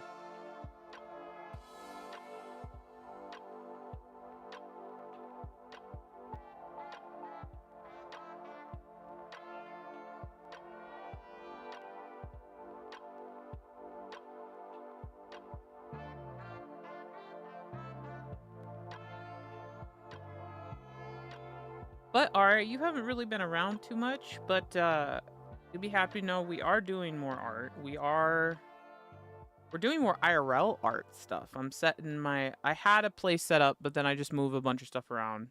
But alright, you haven't really been around too much, but you'll be happy to know we are doing more art. We're doing more IRL art stuff. I had a place set up, but then I just move a bunch of stuff around.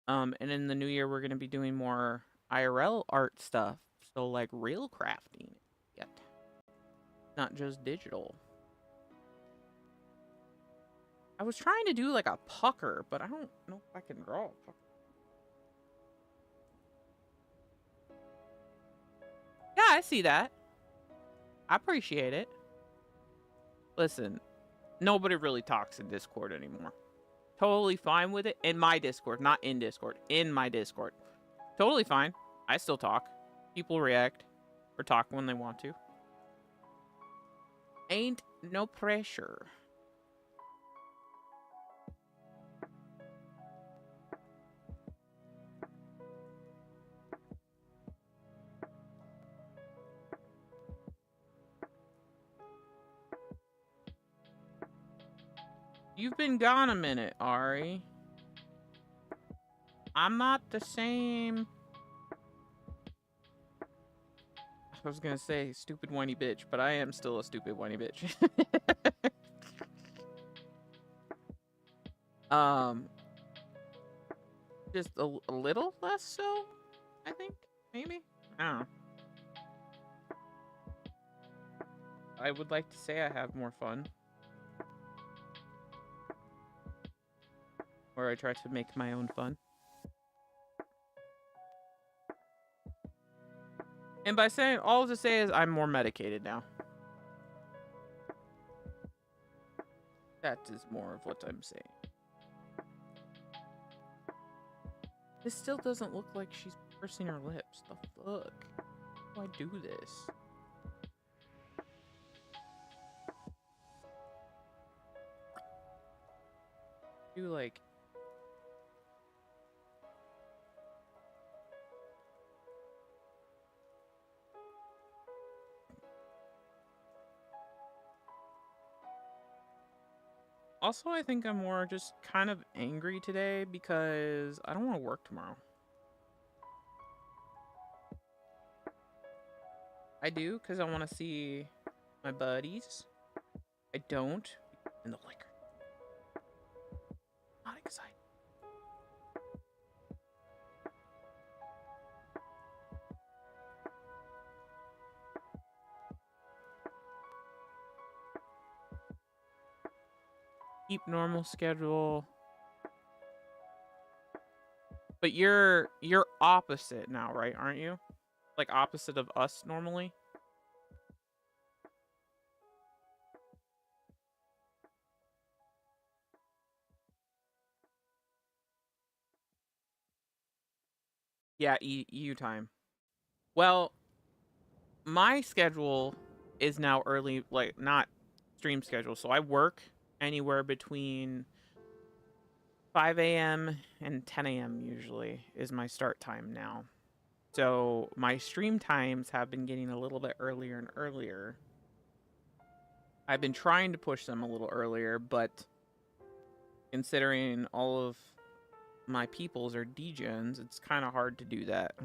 And in the new year we're gonna be doing more IRL art stuff. So like real crafting. Yet. Not just digital. I was trying to do like a pucker, but I don't know if I can draw a pucker. Yeah, I see that. I appreciate it. Listen, nobody really talks in Discord anymore. Totally fine with it. In my Discord, not in Discord. In my Discord. Totally fine. I still talk. People react or talk when they want to. Ain't no pressure. You've been gone a minute, Ari. I'm not the same. I was gonna say stupid whiny bitch, but I am still a stupid whiny bitch. Just a little less so, I think, maybe. I don't know. I would like to say I have more fun. Or I try to make my own fun. And by saying, all to say is I'm more medicated now. That is more of what I'm saying. This still doesn't look like she's pursing her lips. The fuck? How do I do this? Do like... Also, I think I'm more just kind of angry today because I don't want to work tomorrow. I do because I want to see my buddies. I don't in the liquor. Not excited. Keep normal schedule. But you're opposite now, right? Aren't you? Like opposite of us normally? Yeah, EU time. Well, my schedule is now early, like not stream schedule. So I work anywhere between 5 a.m. and 10 a.m. usually is my start time now. So my stream times have been getting a little bit earlier and earlier. I've been trying to push them a little earlier, but considering all of my peoples are degens, it's kind of hard to do that.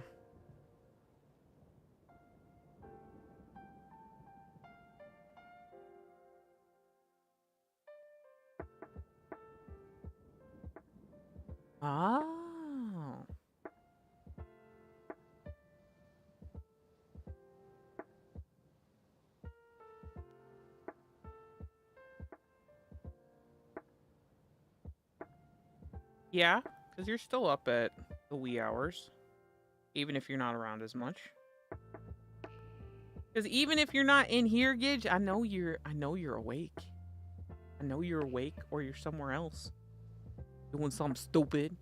Oh. Yeah, because you're still up at the wee hours, even if you're not around as much. Because even if you're not in here, Gidge, I know you're awake. I know you're awake, or you're somewhere else doing something stupid.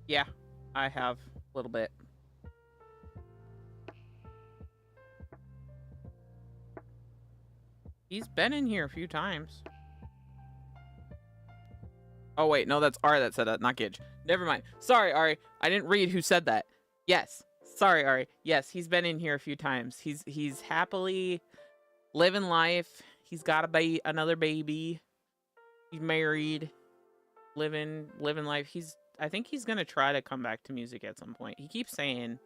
Yeah, I have a little bit. He's been in here a few times. Oh, wait. No, that's Ari that said that, not Gidge. Never mind. Sorry, Ari. I didn't read who said that. Yes. Sorry, Ari. Yes, he's been in here a few times. He's happily living life. He's got another baby. He's married. Living life. I think he's going to try to come back to music at some point. He keeps saying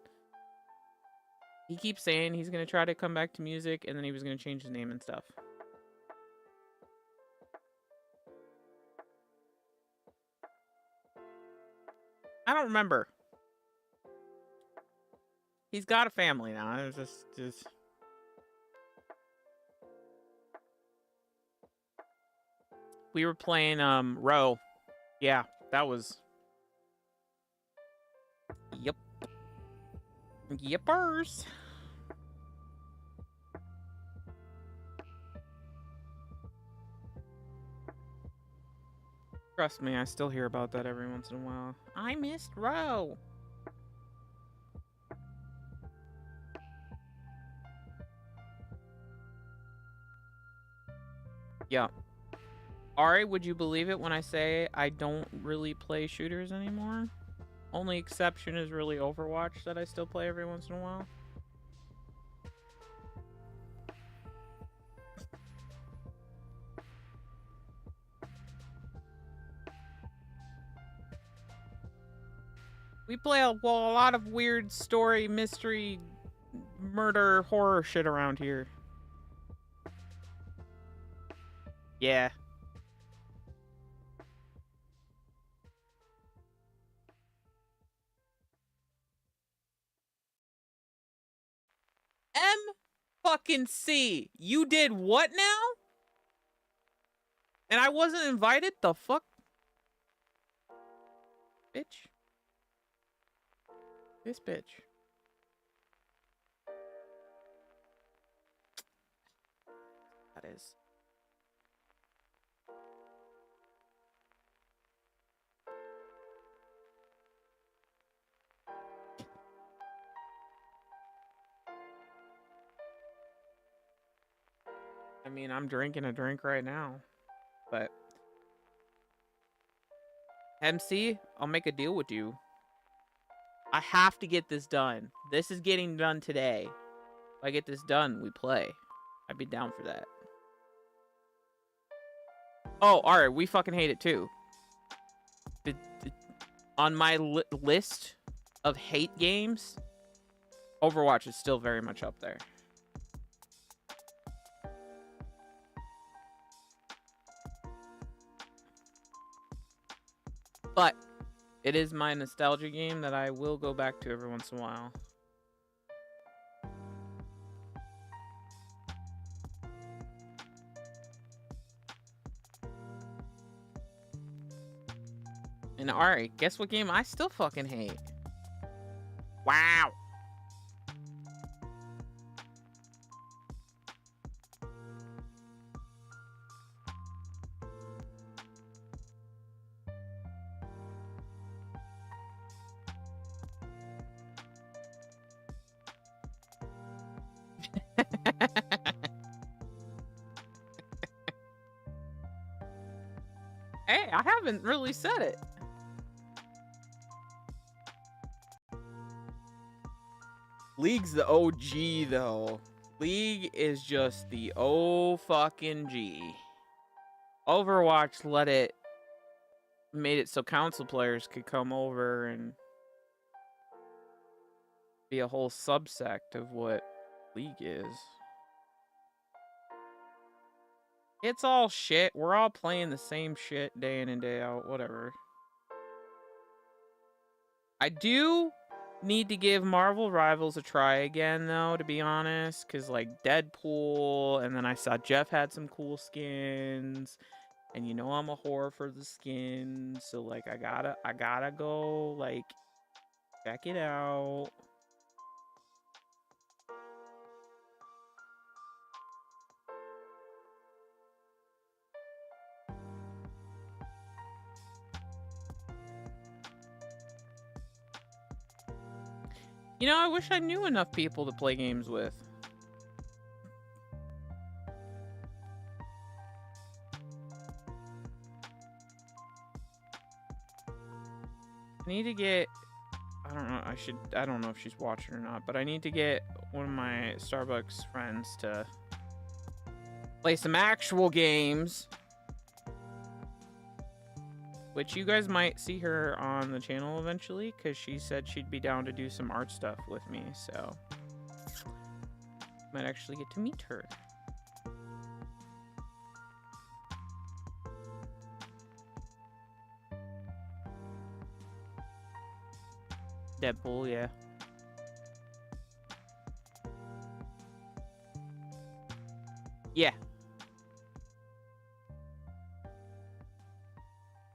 he's going to try to come back to music, and then he was going to change his name and stuff. I don't remember. He's got a family now. It's just... We were playing Row. Yeah, that was... Yep. Yippers. Trust me, I still hear about that every once in a while. I missed Row. Yeah. Ari, would you believe it when I say I don't really play shooters anymore? Only exception is really Overwatch that I still play every once in a while. We play a lot of weird story, mystery, murder, horror shit around here. Yeah. Fucking C. You did what now? And I wasn't invited? The fuck? Bitch. This bitch. That is. I mean, I'm drinking a drink right now, but MC, I'll make a deal with you. I have to get this done. This is getting done today. If I get this done, we play. I'd be down for that. Oh, alright, we fucking hate it too. On my list of hate games, Overwatch is still very much up there. But it is my nostalgia game that I will go back to every once in a while. And alright, guess what game I still fucking hate? Wow. Hey, I haven't really said it. League's the OG, though. League is just the fucking G. Overwatch made it so console players could come over and be a whole subsect of what League is. It's all shit. We're all playing the same shit day in and day out. Whatever. I do need to give Marvel Rivals a try again, though, to be honest. Because, like, Deadpool, and then I saw Jeff had some cool skins. And you know I'm a whore for the skins. So, like, I gotta go, like, check it out. You know, I wish I knew enough people to play games with. I need to get... I don't know if she's watching or not, but I need to get one of my Starbucks friends to play some actual games. Which you guys might see her on the channel eventually, because she said she'd be down to do some art stuff with me, so might actually get to meet her. Deadpool, yeah. Yeah.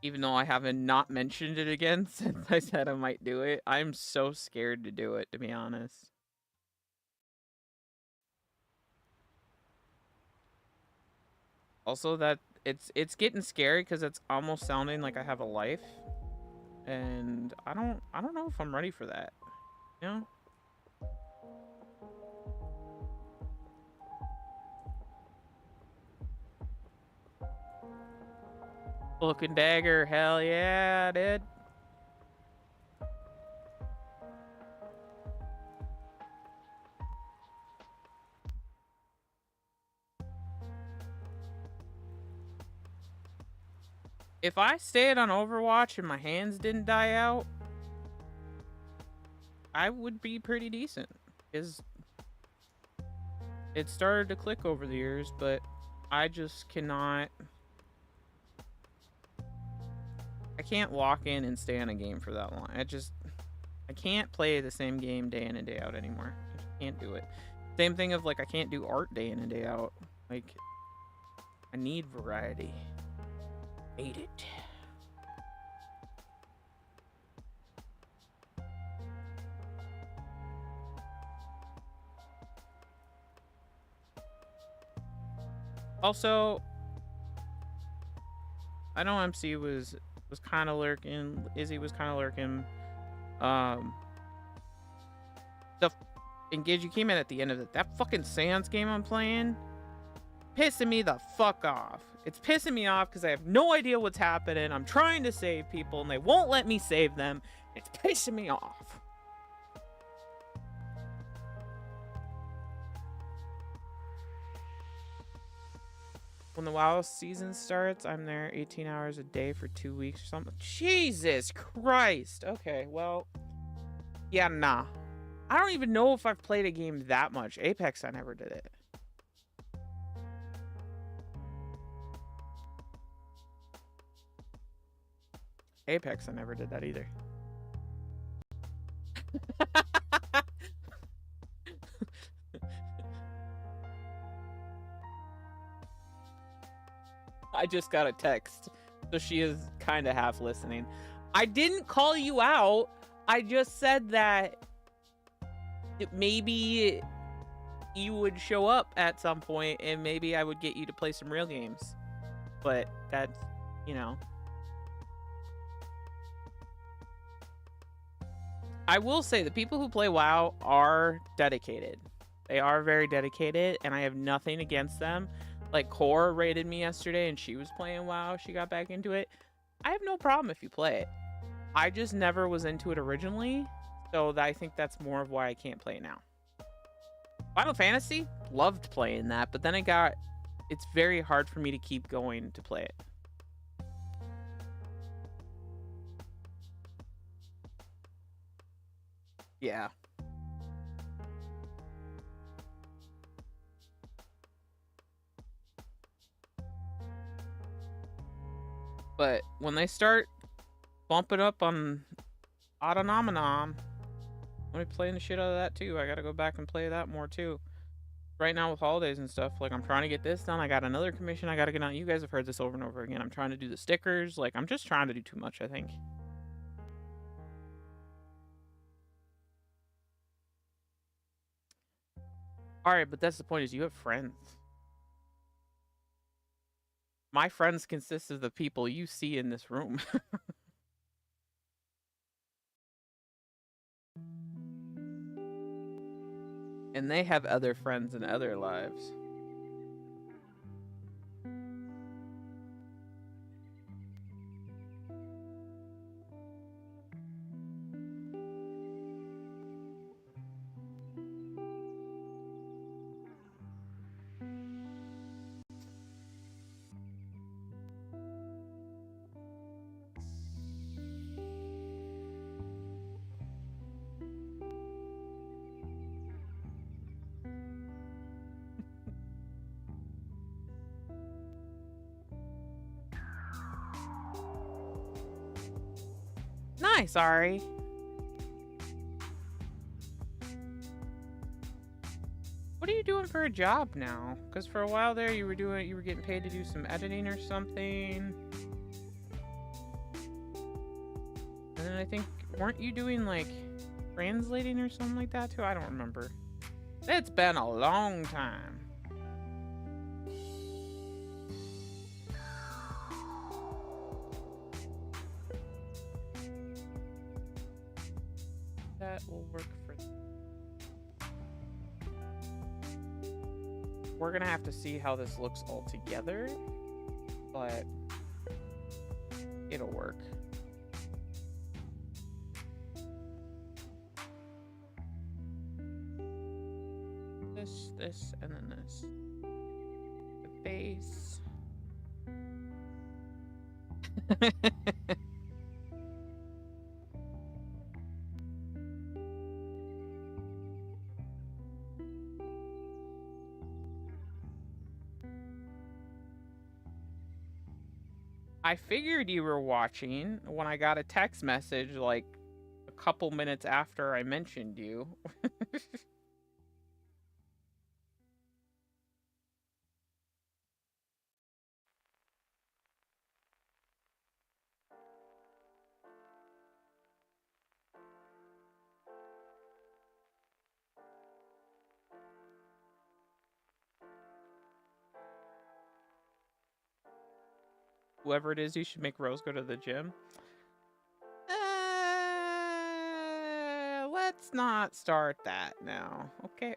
Even though I haven't not mentioned it again since I said I might do it. I'm so scared to do it, to be honest. Also, that it's getting scary because it's almost sounding like I have a life. And I don't know if I'm ready for that. You know? Cloak and Dagger, hell yeah, dude. If I stayed on Overwatch and my hands didn't die out, I would be pretty decent. Because it started to click over the years, but I just cannot... I can't walk in and stay on a game for that long. I can't play the same game day in and day out anymore. I just can't do it. Same thing of, like, I can't do art day in and day out. Like, I need variety. Need it. Also, I know MC was kind of lurking. Izzy was kind of lurking. Engage, you came in at the end of it. That fucking Sans game I'm playing, pissing me the fuck off. It's pissing me off because I have no idea what's happening. I'm trying to save people and they won't let me save them. It's pissing me off. When the WoW season starts, I'm there 18 hours a day for 2 weeks or something. Jesus Christ. Okay, well, yeah, nah. I don't even know if I've played a game that much. Apex, I never did it. Apex, I never did that either. I just got a text, so she is kind of half listening. I didn't call you out. I just said that maybe you would show up at some point and maybe I would get you to play some real games. But that's, you know. I will say the people who play WoW are dedicated. They are very dedicated, and I have nothing against them. Like, Cora raided me yesterday and she was playing WoW. She got back into it. I have no problem if you play it. I just never was into it originally, so I think that's more of why I can't play it now. Final Fantasy, loved playing that, but then it's very hard for me to keep going to play it. Yeah. But when they start bumping up on Autonomonom, I'm gonna be playing the shit out of that too. I gotta go back and play that more too. Right now with holidays and stuff, like, I'm trying to get this done. I got another commission I gotta get on. You guys have heard this over and over again. I'm trying to do the stickers. Like, I'm just trying to do too much, I think. Alright, but that's the point, is you have friends. My friends consist of the people you see in this room. And they have other friends in other lives. Nice, Ari. What are you doing for a job now? Because for a while there, you were getting paid to do some editing or something. And then I think, weren't you doing, like, translating or something like that too? I don't remember. It's been a long time. That will work for... We're gonna have to see how this looks all together, but it'll work. This, and then this. The base. I figured you were watching when I got a text message like a couple minutes after I mentioned you. Whoever it is, you should make Rose go to the gym. Let's not start that now. Okay.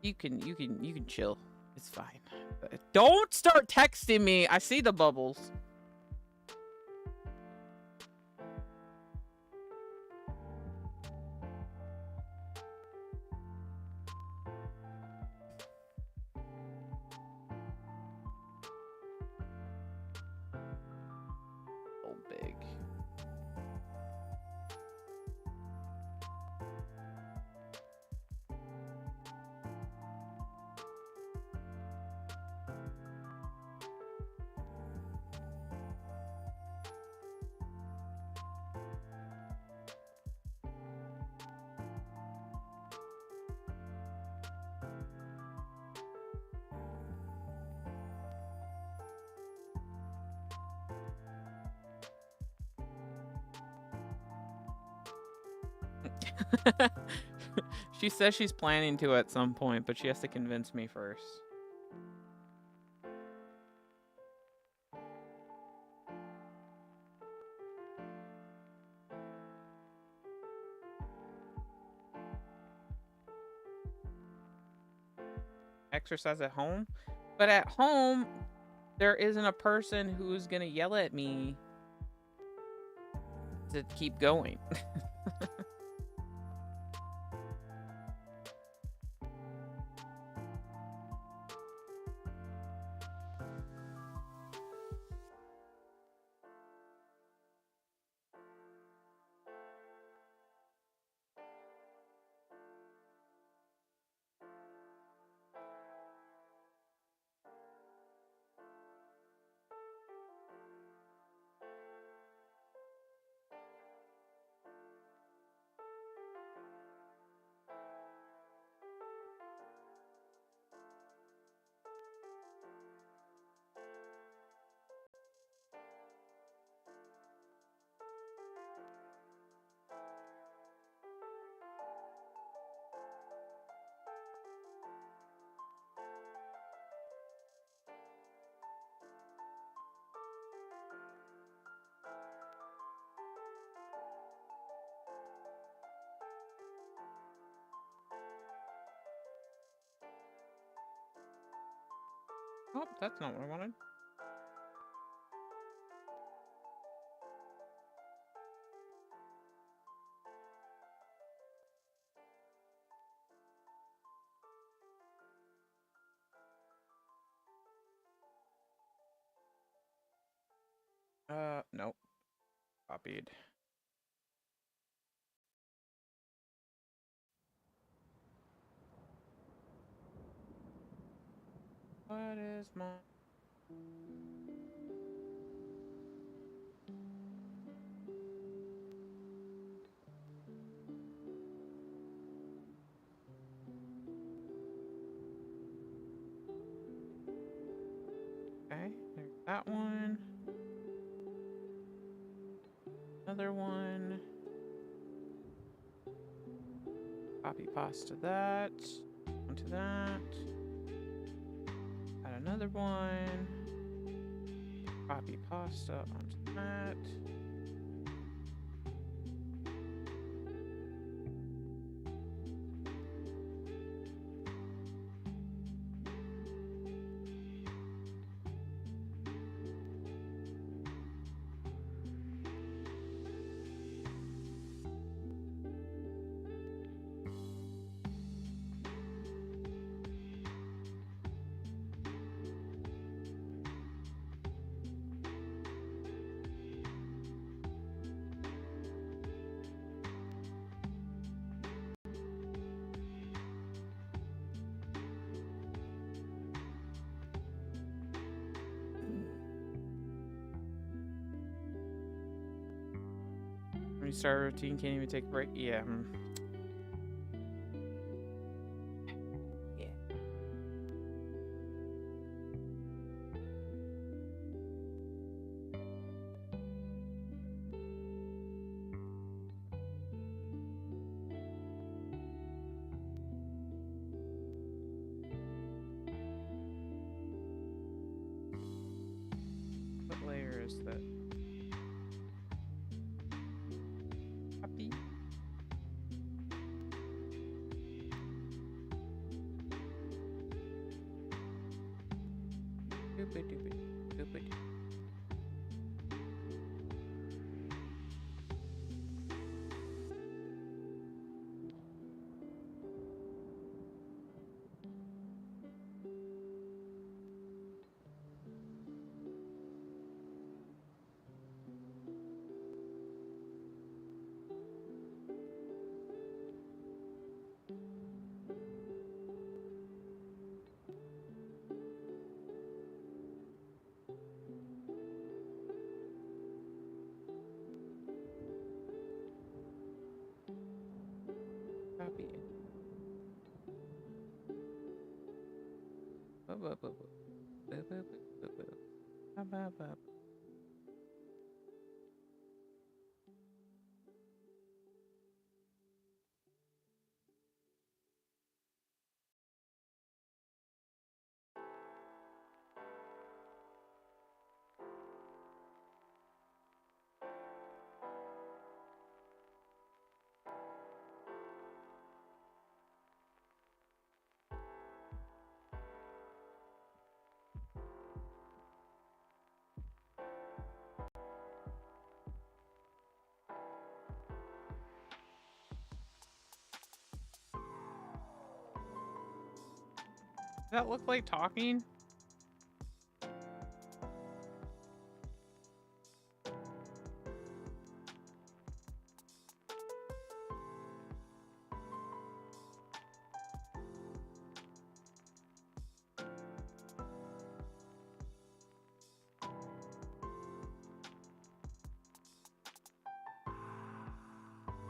You can chill. It's fine. But don't start texting me. I see the bubbles. So big. She says she's planning to at some point, but she has to convince me first. exercise at home. But at home, there isn't a person who's gonna yell at me to keep going. Oh, that's not what I wanted. Nope. Copied. What is my... Okay, there's that one. Another one. Copy pasta that. Onto that. Add another one. Copy pasta onto that. When you start a routine, can't even take a break. Yeah. Yeah. What layer is that? Copy. Doopy doopy doopy. Copy it. that look like talking?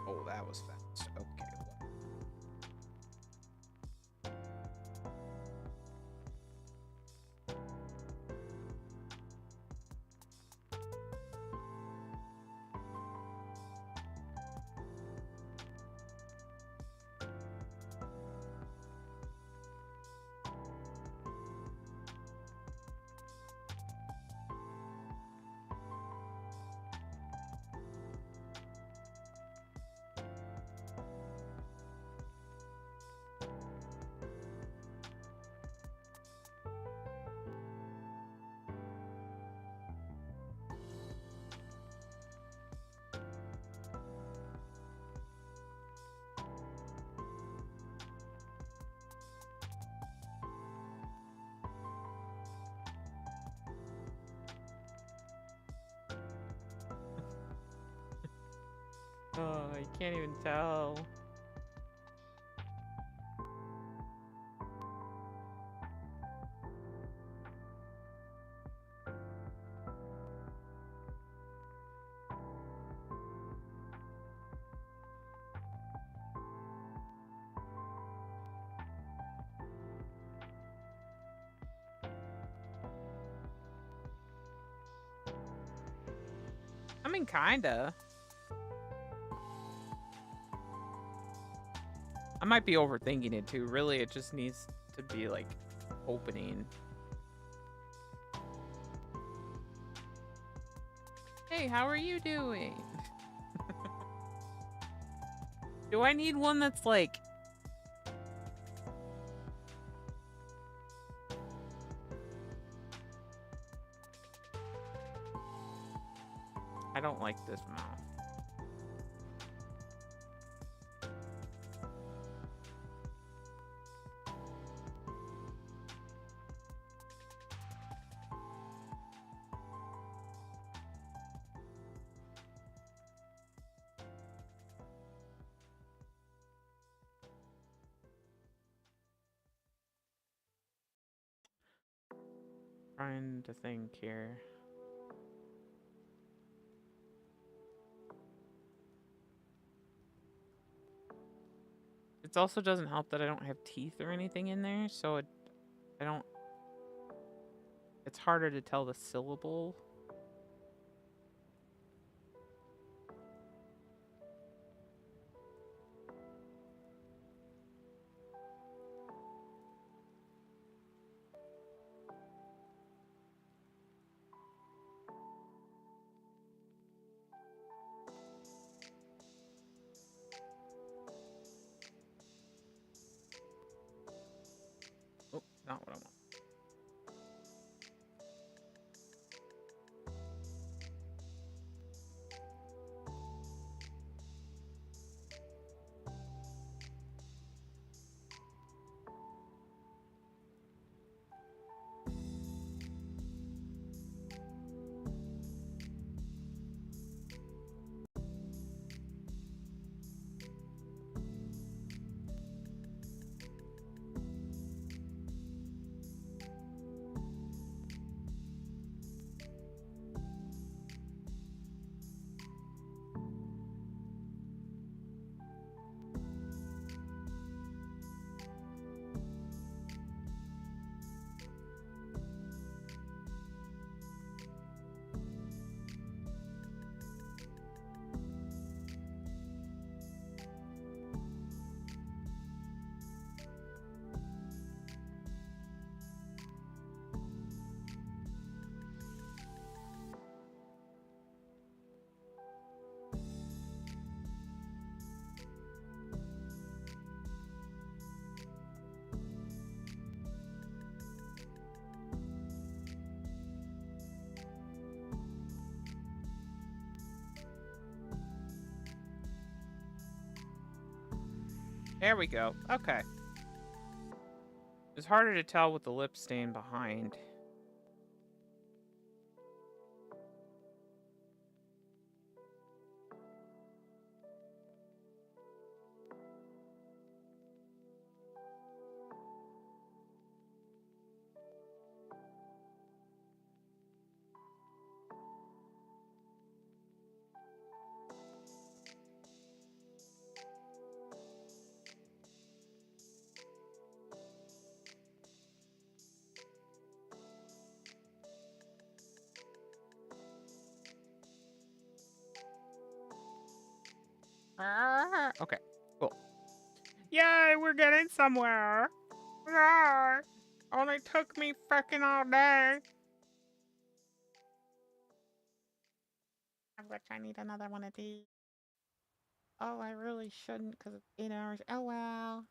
Oh, that was fast. Okay. Oh, I can't even tell. I mean, kinda. I might be overthinking it too. Really, it just needs to be like opening. Hey, how are you doing? Do I need one that's like... I don't like this mouth. Trying to think here. It also doesn't help that I don't have teeth or anything in there, so I don't... It's harder to tell the syllable. Oh, not what I want. There we go. Okay. It's harder to tell with the lip stain behind. Okay, cool. Yay, we're getting somewhere. Only took me frickin' all day. Which I need another one of these. Oh, I really shouldn't because it's 8 hours. Oh, well.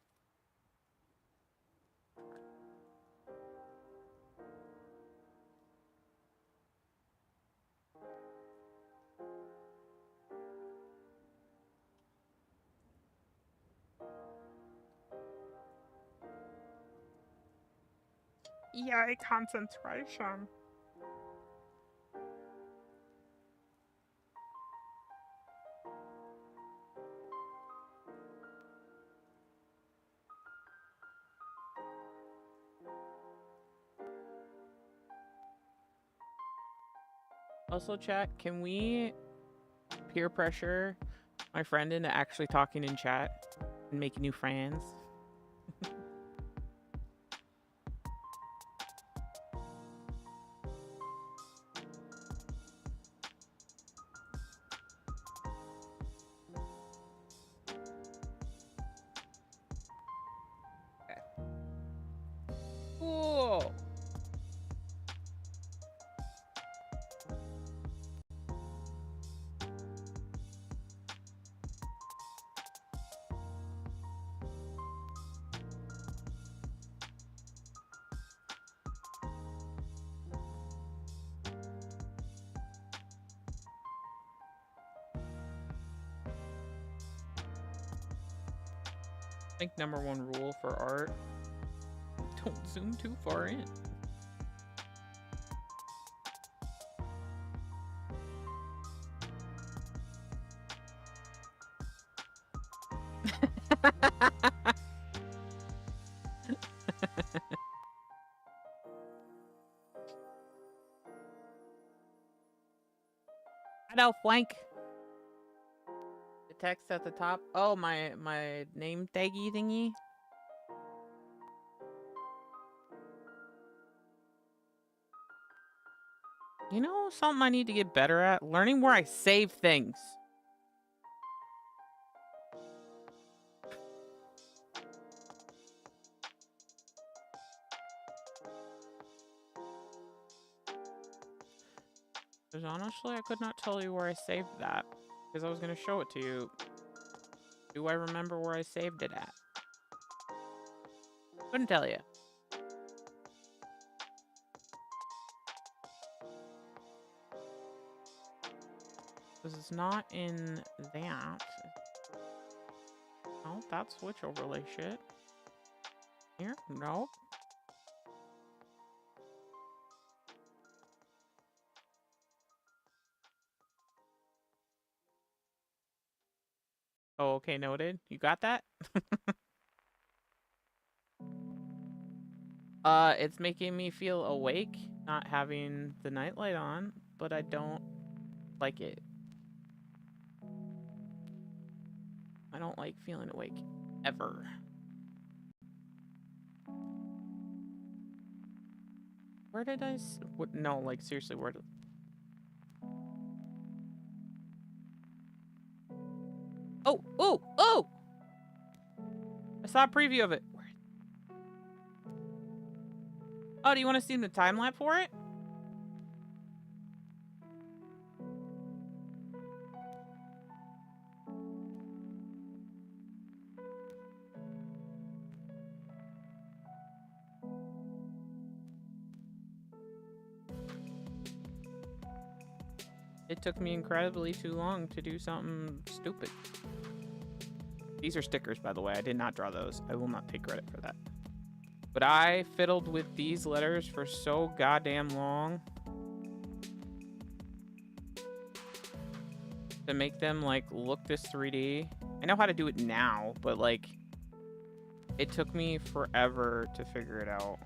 Yay, concentration. Also, chat, can we peer pressure my friend into actually talking in chat and making new friends? Okay. Cool. I think #1 rule for art, don't zoom too far in. I know, flank. The text at the top. Oh, my name taggy thingy. You know something I need to get better at? Learning where I save things. Because honestly, I could not tell you where I saved that. Because I was going to show it to you. Do I remember where I saved it at? Couldn't tell you. Because it's not in that. Oh, that's switch overlay shit. Here? Nope. Oh, okay, noted. You got that? It's making me feel awake, not having the nightlight on, but I don't like it. I don't like feeling awake, ever. Where did I what? No, like, seriously, where did... Oh, oh, oh! I saw a preview of it. Oh, do you want to see the time lapse for it? It took me incredibly too long to do something stupid. These are stickers, by the way. I did not draw those. I will not take credit for that. But I fiddled with these letters for so goddamn long to make them like look this 3D. I know how to do it now, but like it took me forever to figure it out.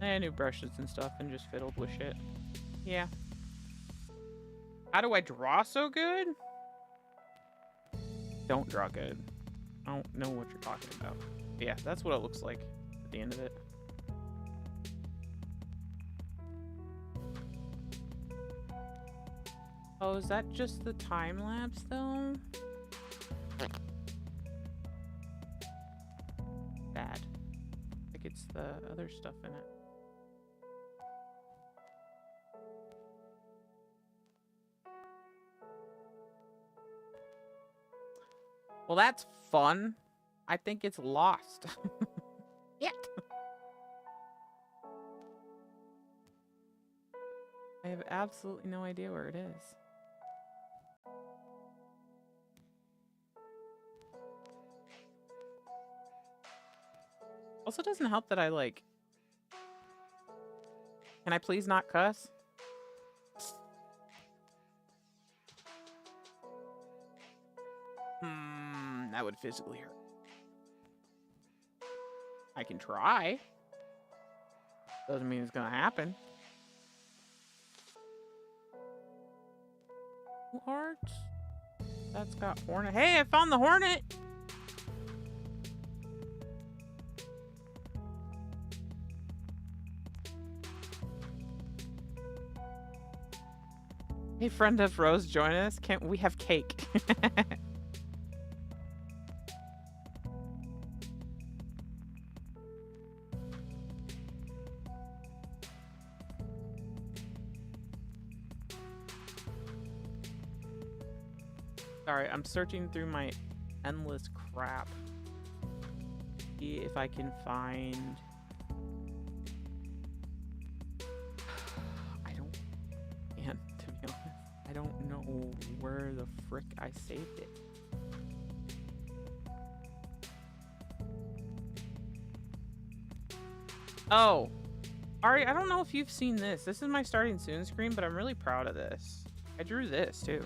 I knew brushes and stuff and just fiddled with shit. Yeah. How do I draw so good? Don't draw good. I don't know what you're talking about. But yeah, that's what it looks like at the end of it. Oh, is that just the time lapse though? Bad. Like it's the other stuff in it. Well, that's fun. I think it's lost. Yet. I have absolutely no idea where it is. Also doesn't help that I like... Can I please not cuss? That would physically hurt. I can try. Doesn't mean it's gonna happen. Hearts. That's got hornet. Hey, I found the hornet! Hey, friend of Rose, join us. Can't we have cake? Sorry, I'm searching through my endless crap. See if I can find... I don't... Man, to be honest, I don't know where the frick I saved it. Oh! Ari, I don't know if you've seen this. This is my starting soon screen, but I'm really proud of this. I drew this, too.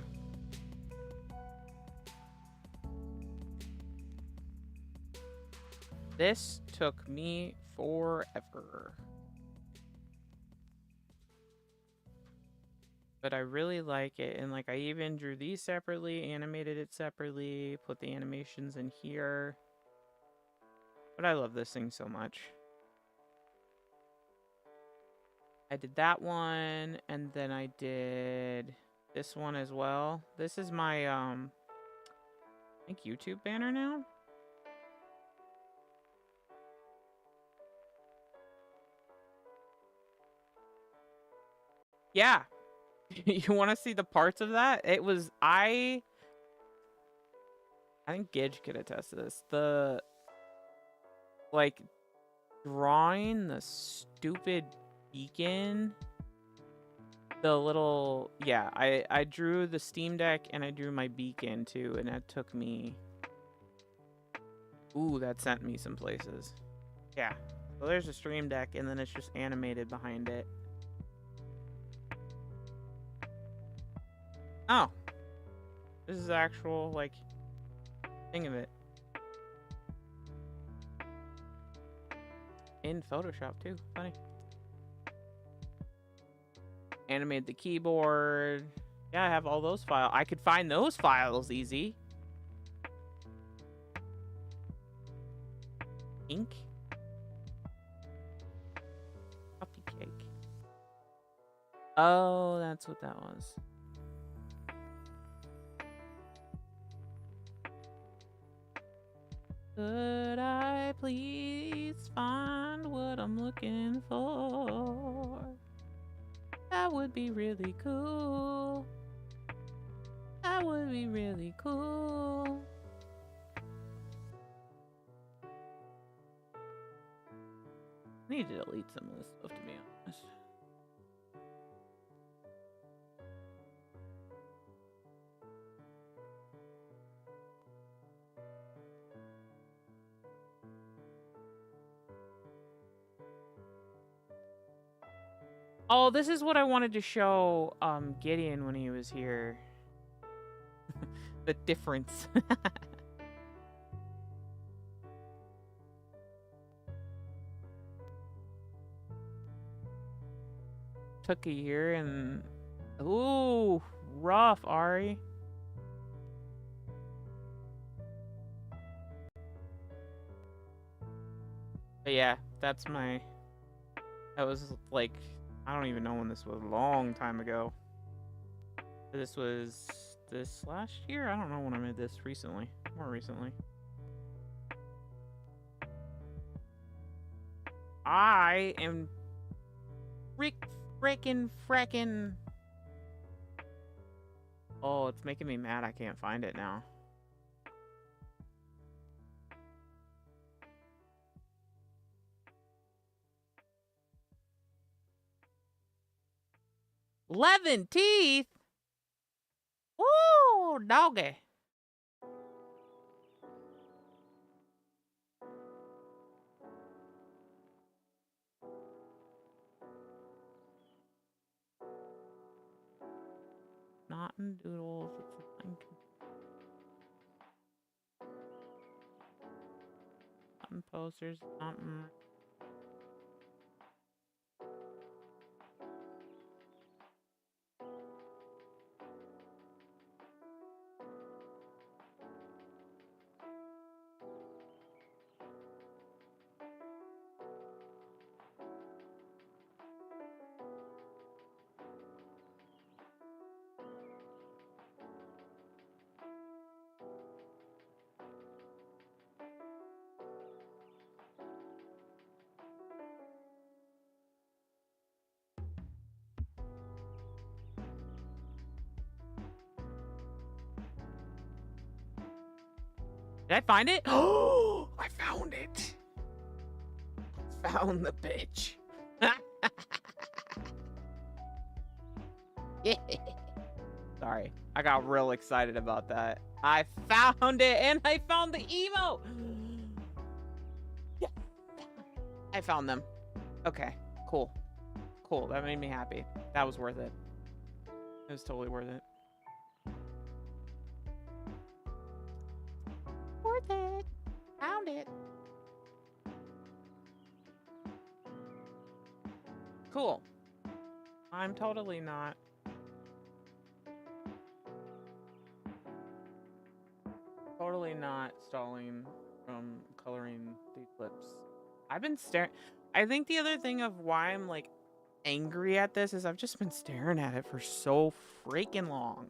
This took me forever. But I really like it. And like I even drew these separately, animated it separately, put the animations in here. But I love this thing so much. I did that one, and then I did this one as well. This is my I think YouTube banner now. Yeah. You want to see the parts of that? It was I think Gidge could attest to this. The like drawing the stupid beacon, the little, yeah, I drew the Steam Deck and I drew my beacon too, and that took me, ooh, that sent me some places. Yeah, so there's a Stream Deck and then it's just animated behind it. Oh, this is the actual like thing of it in Photoshop too. Funny. Animate the keyboard. Yeah, I have all those files. I could find those files easy. Ink. Cupcake. Oh, that's what that was. Could I please find what I'm looking for? That would be really cool. That would be really cool. I need to delete some of this stuff, to be honest. Oh, this is what I wanted to show Gideon when he was here. The difference. Took a year and... Ooh, rough, Ari. But yeah, that's my... That was like... I don't even know when this was. A long time ago. This was... This last year? I don't know when I made this. Recently. More recently. I am... frickin'... Oh, it's making me mad. I can't find it now. "11 teeth? Ooh, doggy." Not in doodles. It's a thing. Not in posters. Not in... Did I find it? Oh, I found it. Found the bitch. Sorry, I got real excited about that. I found it, and I found the emo. Yeah. I found them. Okay, cool. Cool, that made me happy. That was worth it. It was totally worth it. Worth it. Found it. Cool. I'm totally not. Totally not stalling from coloring these lips. I've been staring. I think the other thing of why I'm like angry at this is I've just been staring at it for so freaking long.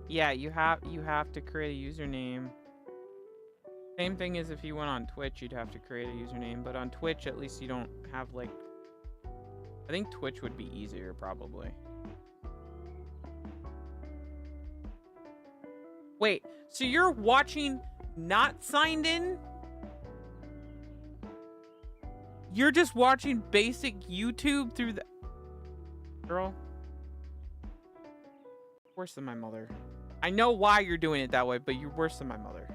Yeah, you have to create a username. Same thing as if you went on Twitch, you'd have to create a username. But on Twitch, at least you don't have like... I think Twitch would be easier, probably. Wait, so you're watching not signed in? You're just watching basic YouTube through the... Girl. Worse than my mother. I know why you're doing it that way, but you're worse than my mother.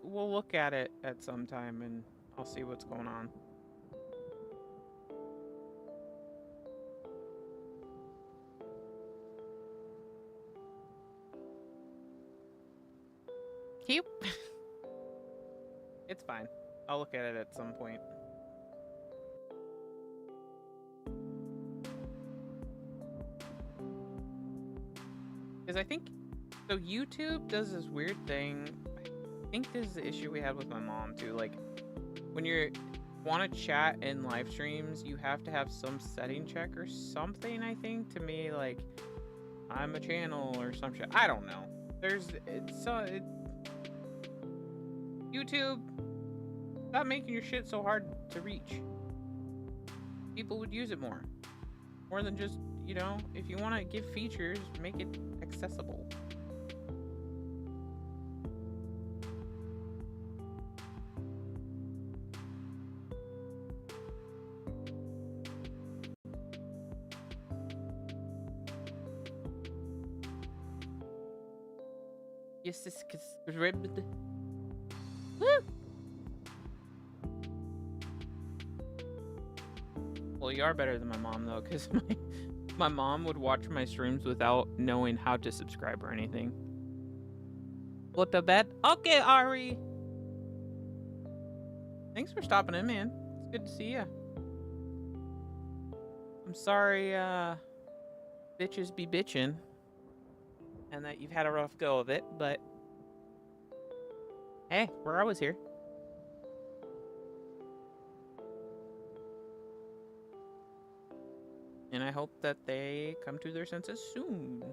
We'll look at it at some time and I'll see what's going on. Cute. It's fine. I'll look at it at some point. Because I think so YouTube does this weird thing. I think this is the issue we had with my mom too. Like when you want to chat in live streams, you have to have some setting check or something, I think, to me, like I'm a channel or some shit. I don't know. YouTube, stop making your shit so hard to reach. People would use it more than just, you know, if you want to give features, make it accessible. Yes, this is ribbed. Woo! Well, you are better than my mom though, because my mom would watch my streams without knowing how to subscribe or anything. What the bet? Okay, Ari. Thanks for stopping in, man. It's good to see you. I'm sorry, bitches be bitchin', and that you've had a rough go of it, but hey, we're always here. And I hope that they come to their senses soon.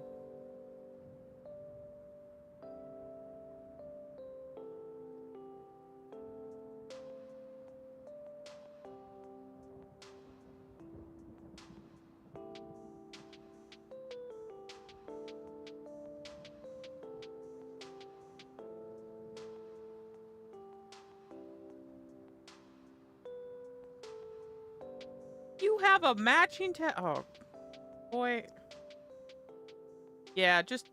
You have a matching oh, boy. Yeah, just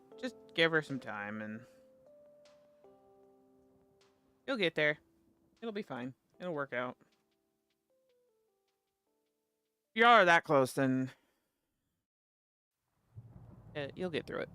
give her some time and you'll get there. It'll be fine. It'll work out. If y'all are that close, then you'll get through it.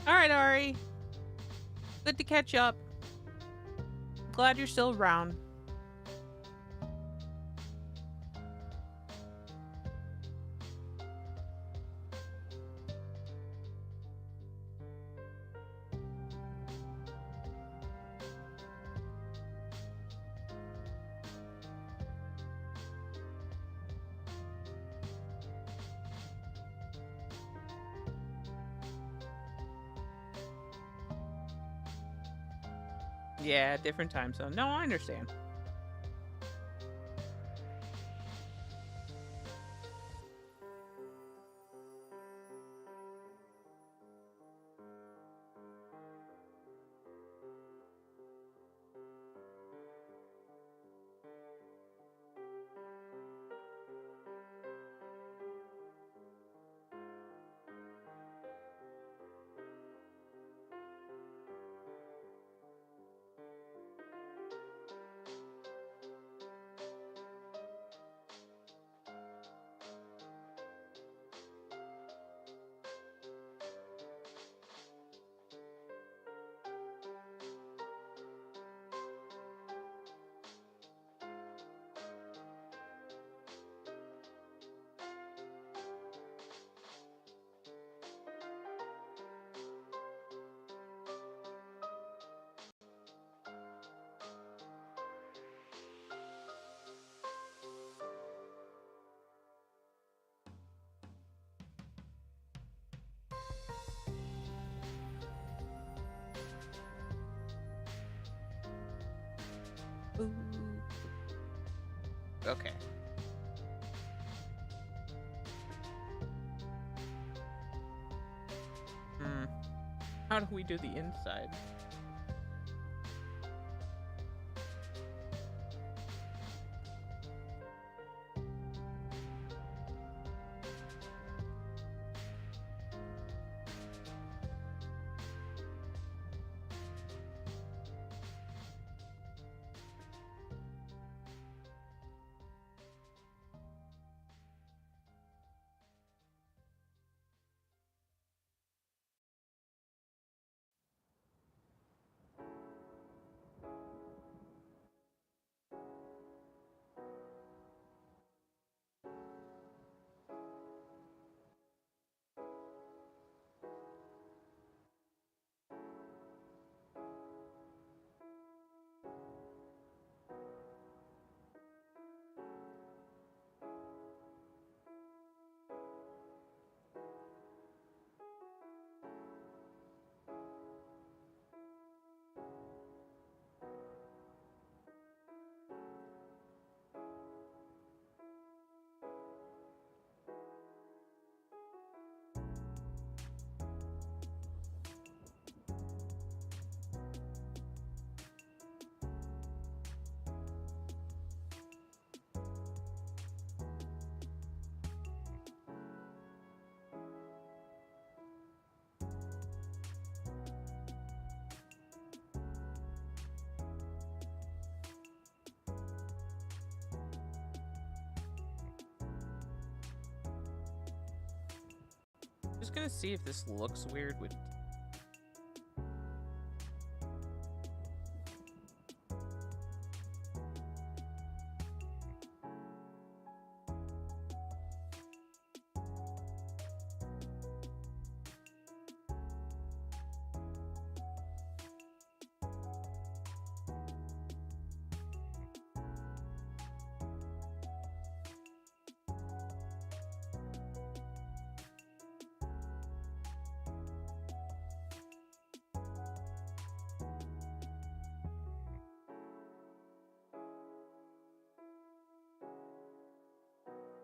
All right, Ari. Good to catch up. Glad you're still around. Yeah, different time zone. No, I understand. Ooh. Okay. How do we do the inside? Just gonna see if this looks weird with...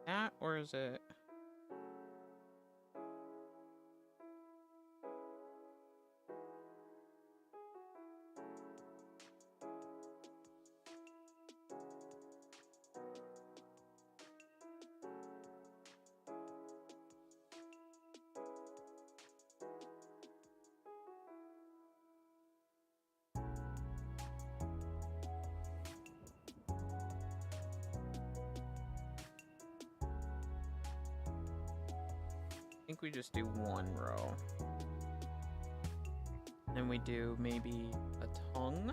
that, or is it... I think we just do one row. Then we do maybe a tongue.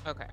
Okay.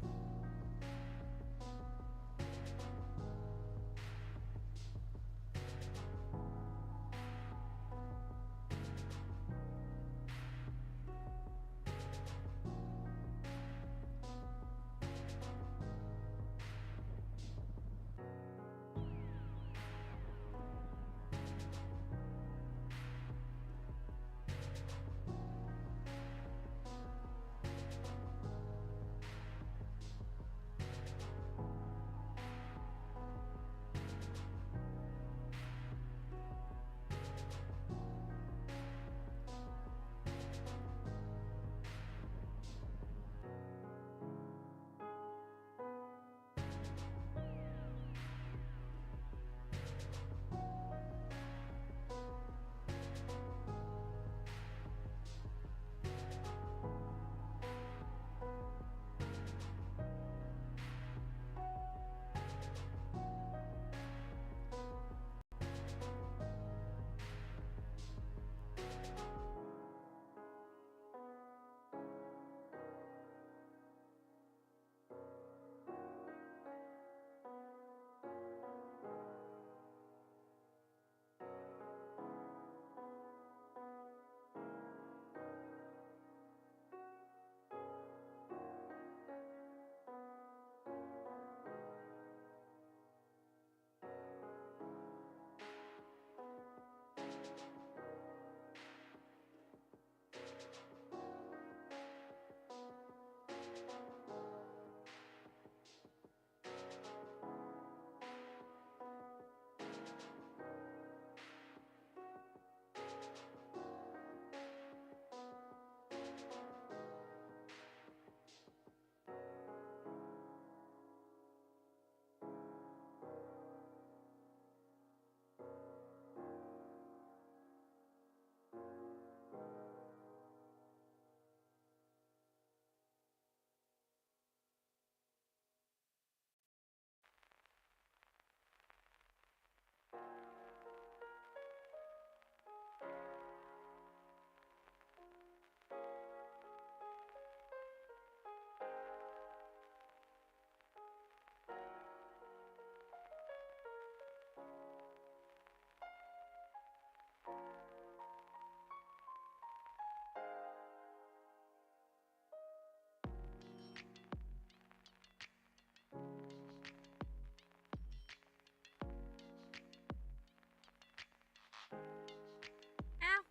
Ow.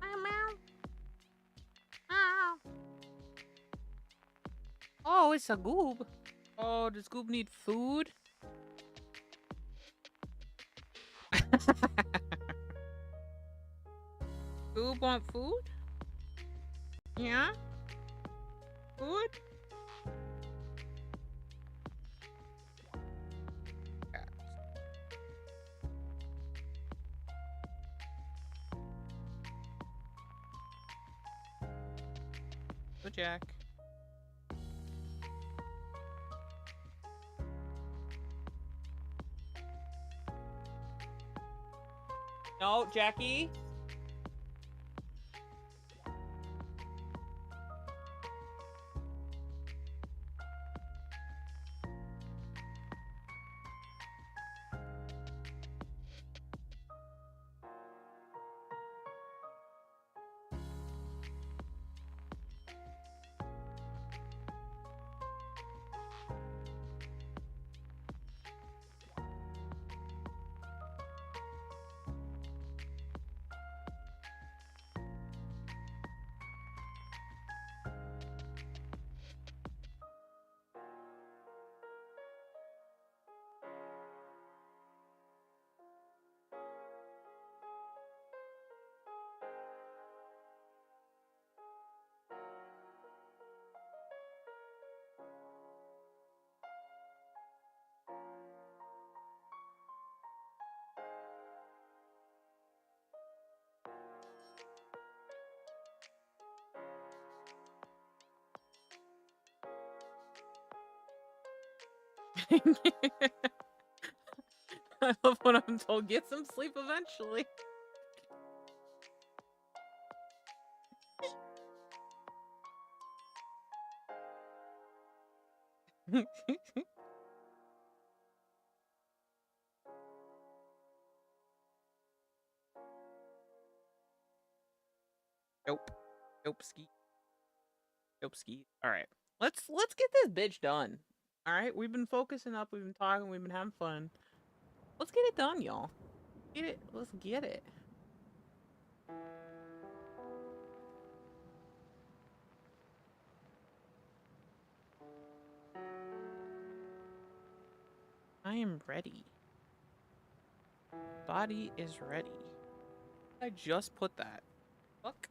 Ow, meow. Ow. Oh, it's a goob. Oh, does Goob need food? Goob want food? Yeah? Food? Cats. Go, Jack. No, Jackie. I love when I'm told get some sleep eventually. Nope. Nope ski. Nope ski. Alright. Let's get this bitch done. Alright, we've been focusing up, we've been talking, we've been having fun. Let's get it done, y'all. Get it. Let's get it. I am ready. Body is ready. I just put that. Fuck.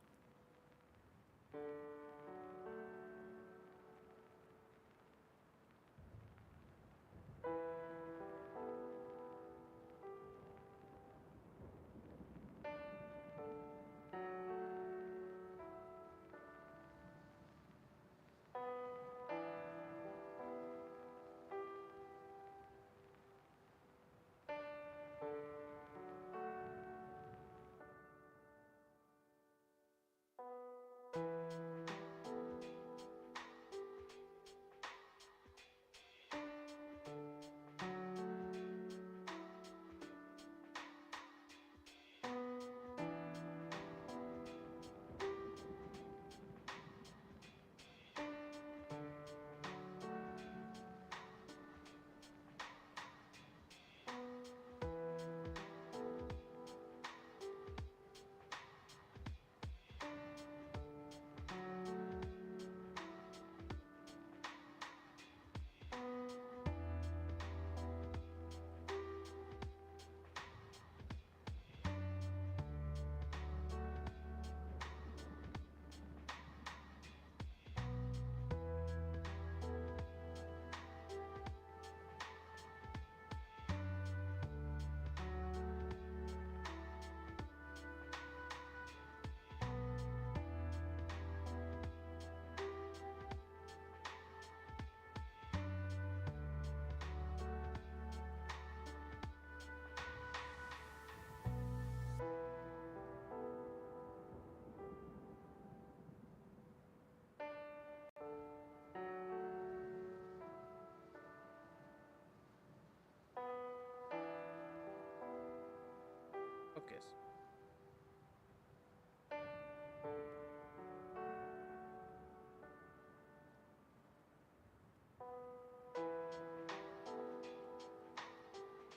Focus.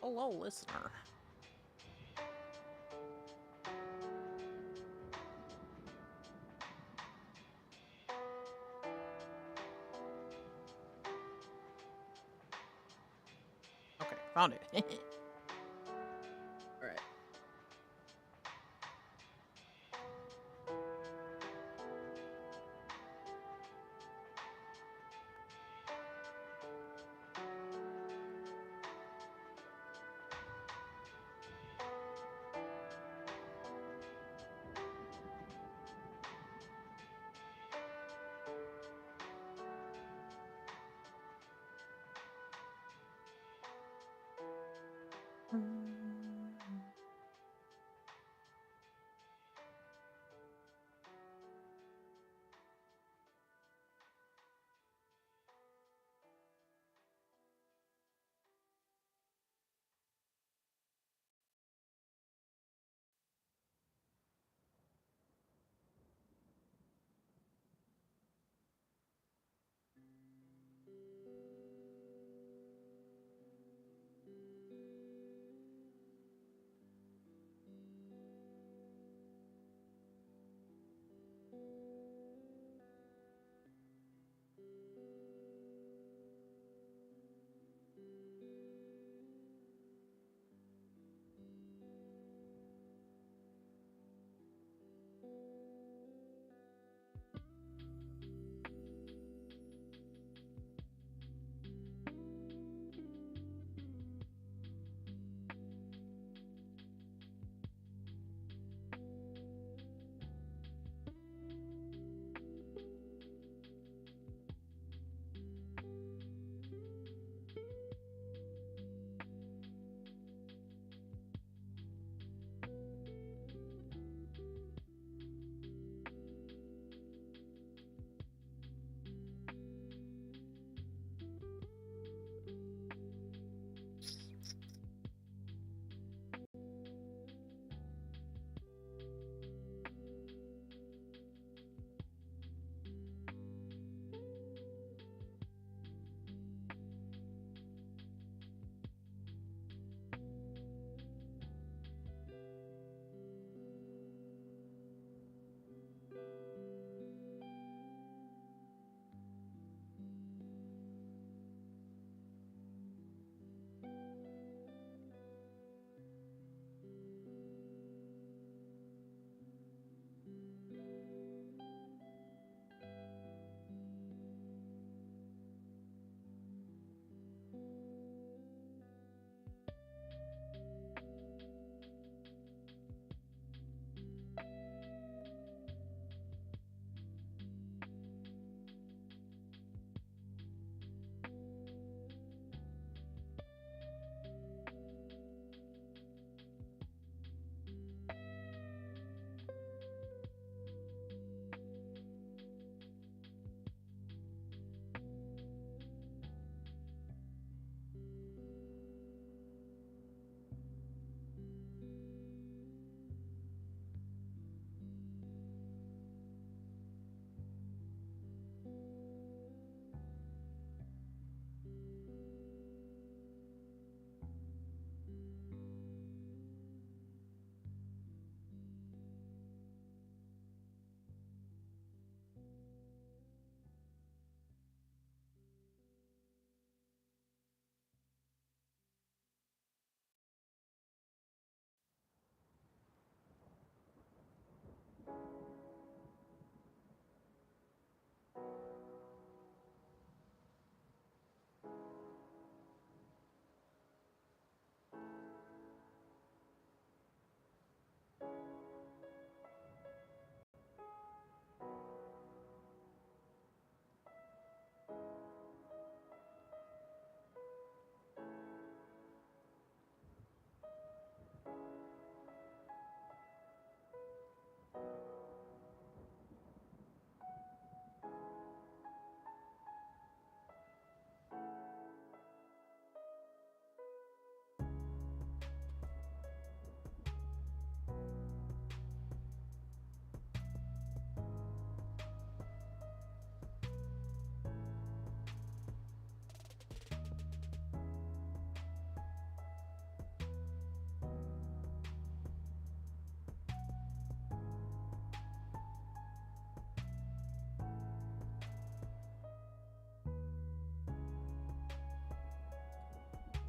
Hello, listener. Okay, found it. Alright.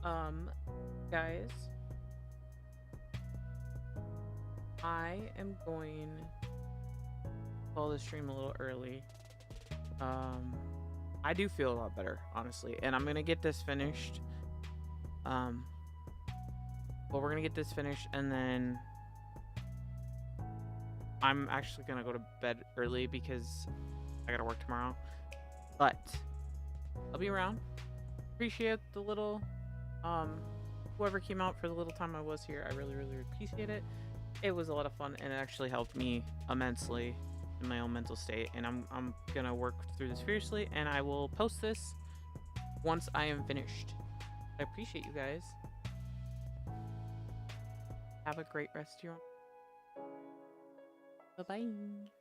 Um, guys, I am going to call the stream a little early. I do feel a lot better, honestly, and I'm gonna get this finished. Well, we're gonna get this finished, and then I'm actually gonna go to bed early because I gotta work tomorrow. But I'll be around. Appreciate the little, whoever came out for the little time I was here. I really, really appreciate it. It was a lot of fun, and it actually helped me immensely in my own mental state. And I'm gonna work through this fiercely, and I will post this once I am finished. I appreciate you guys. Have a great rest of your. Bye bye.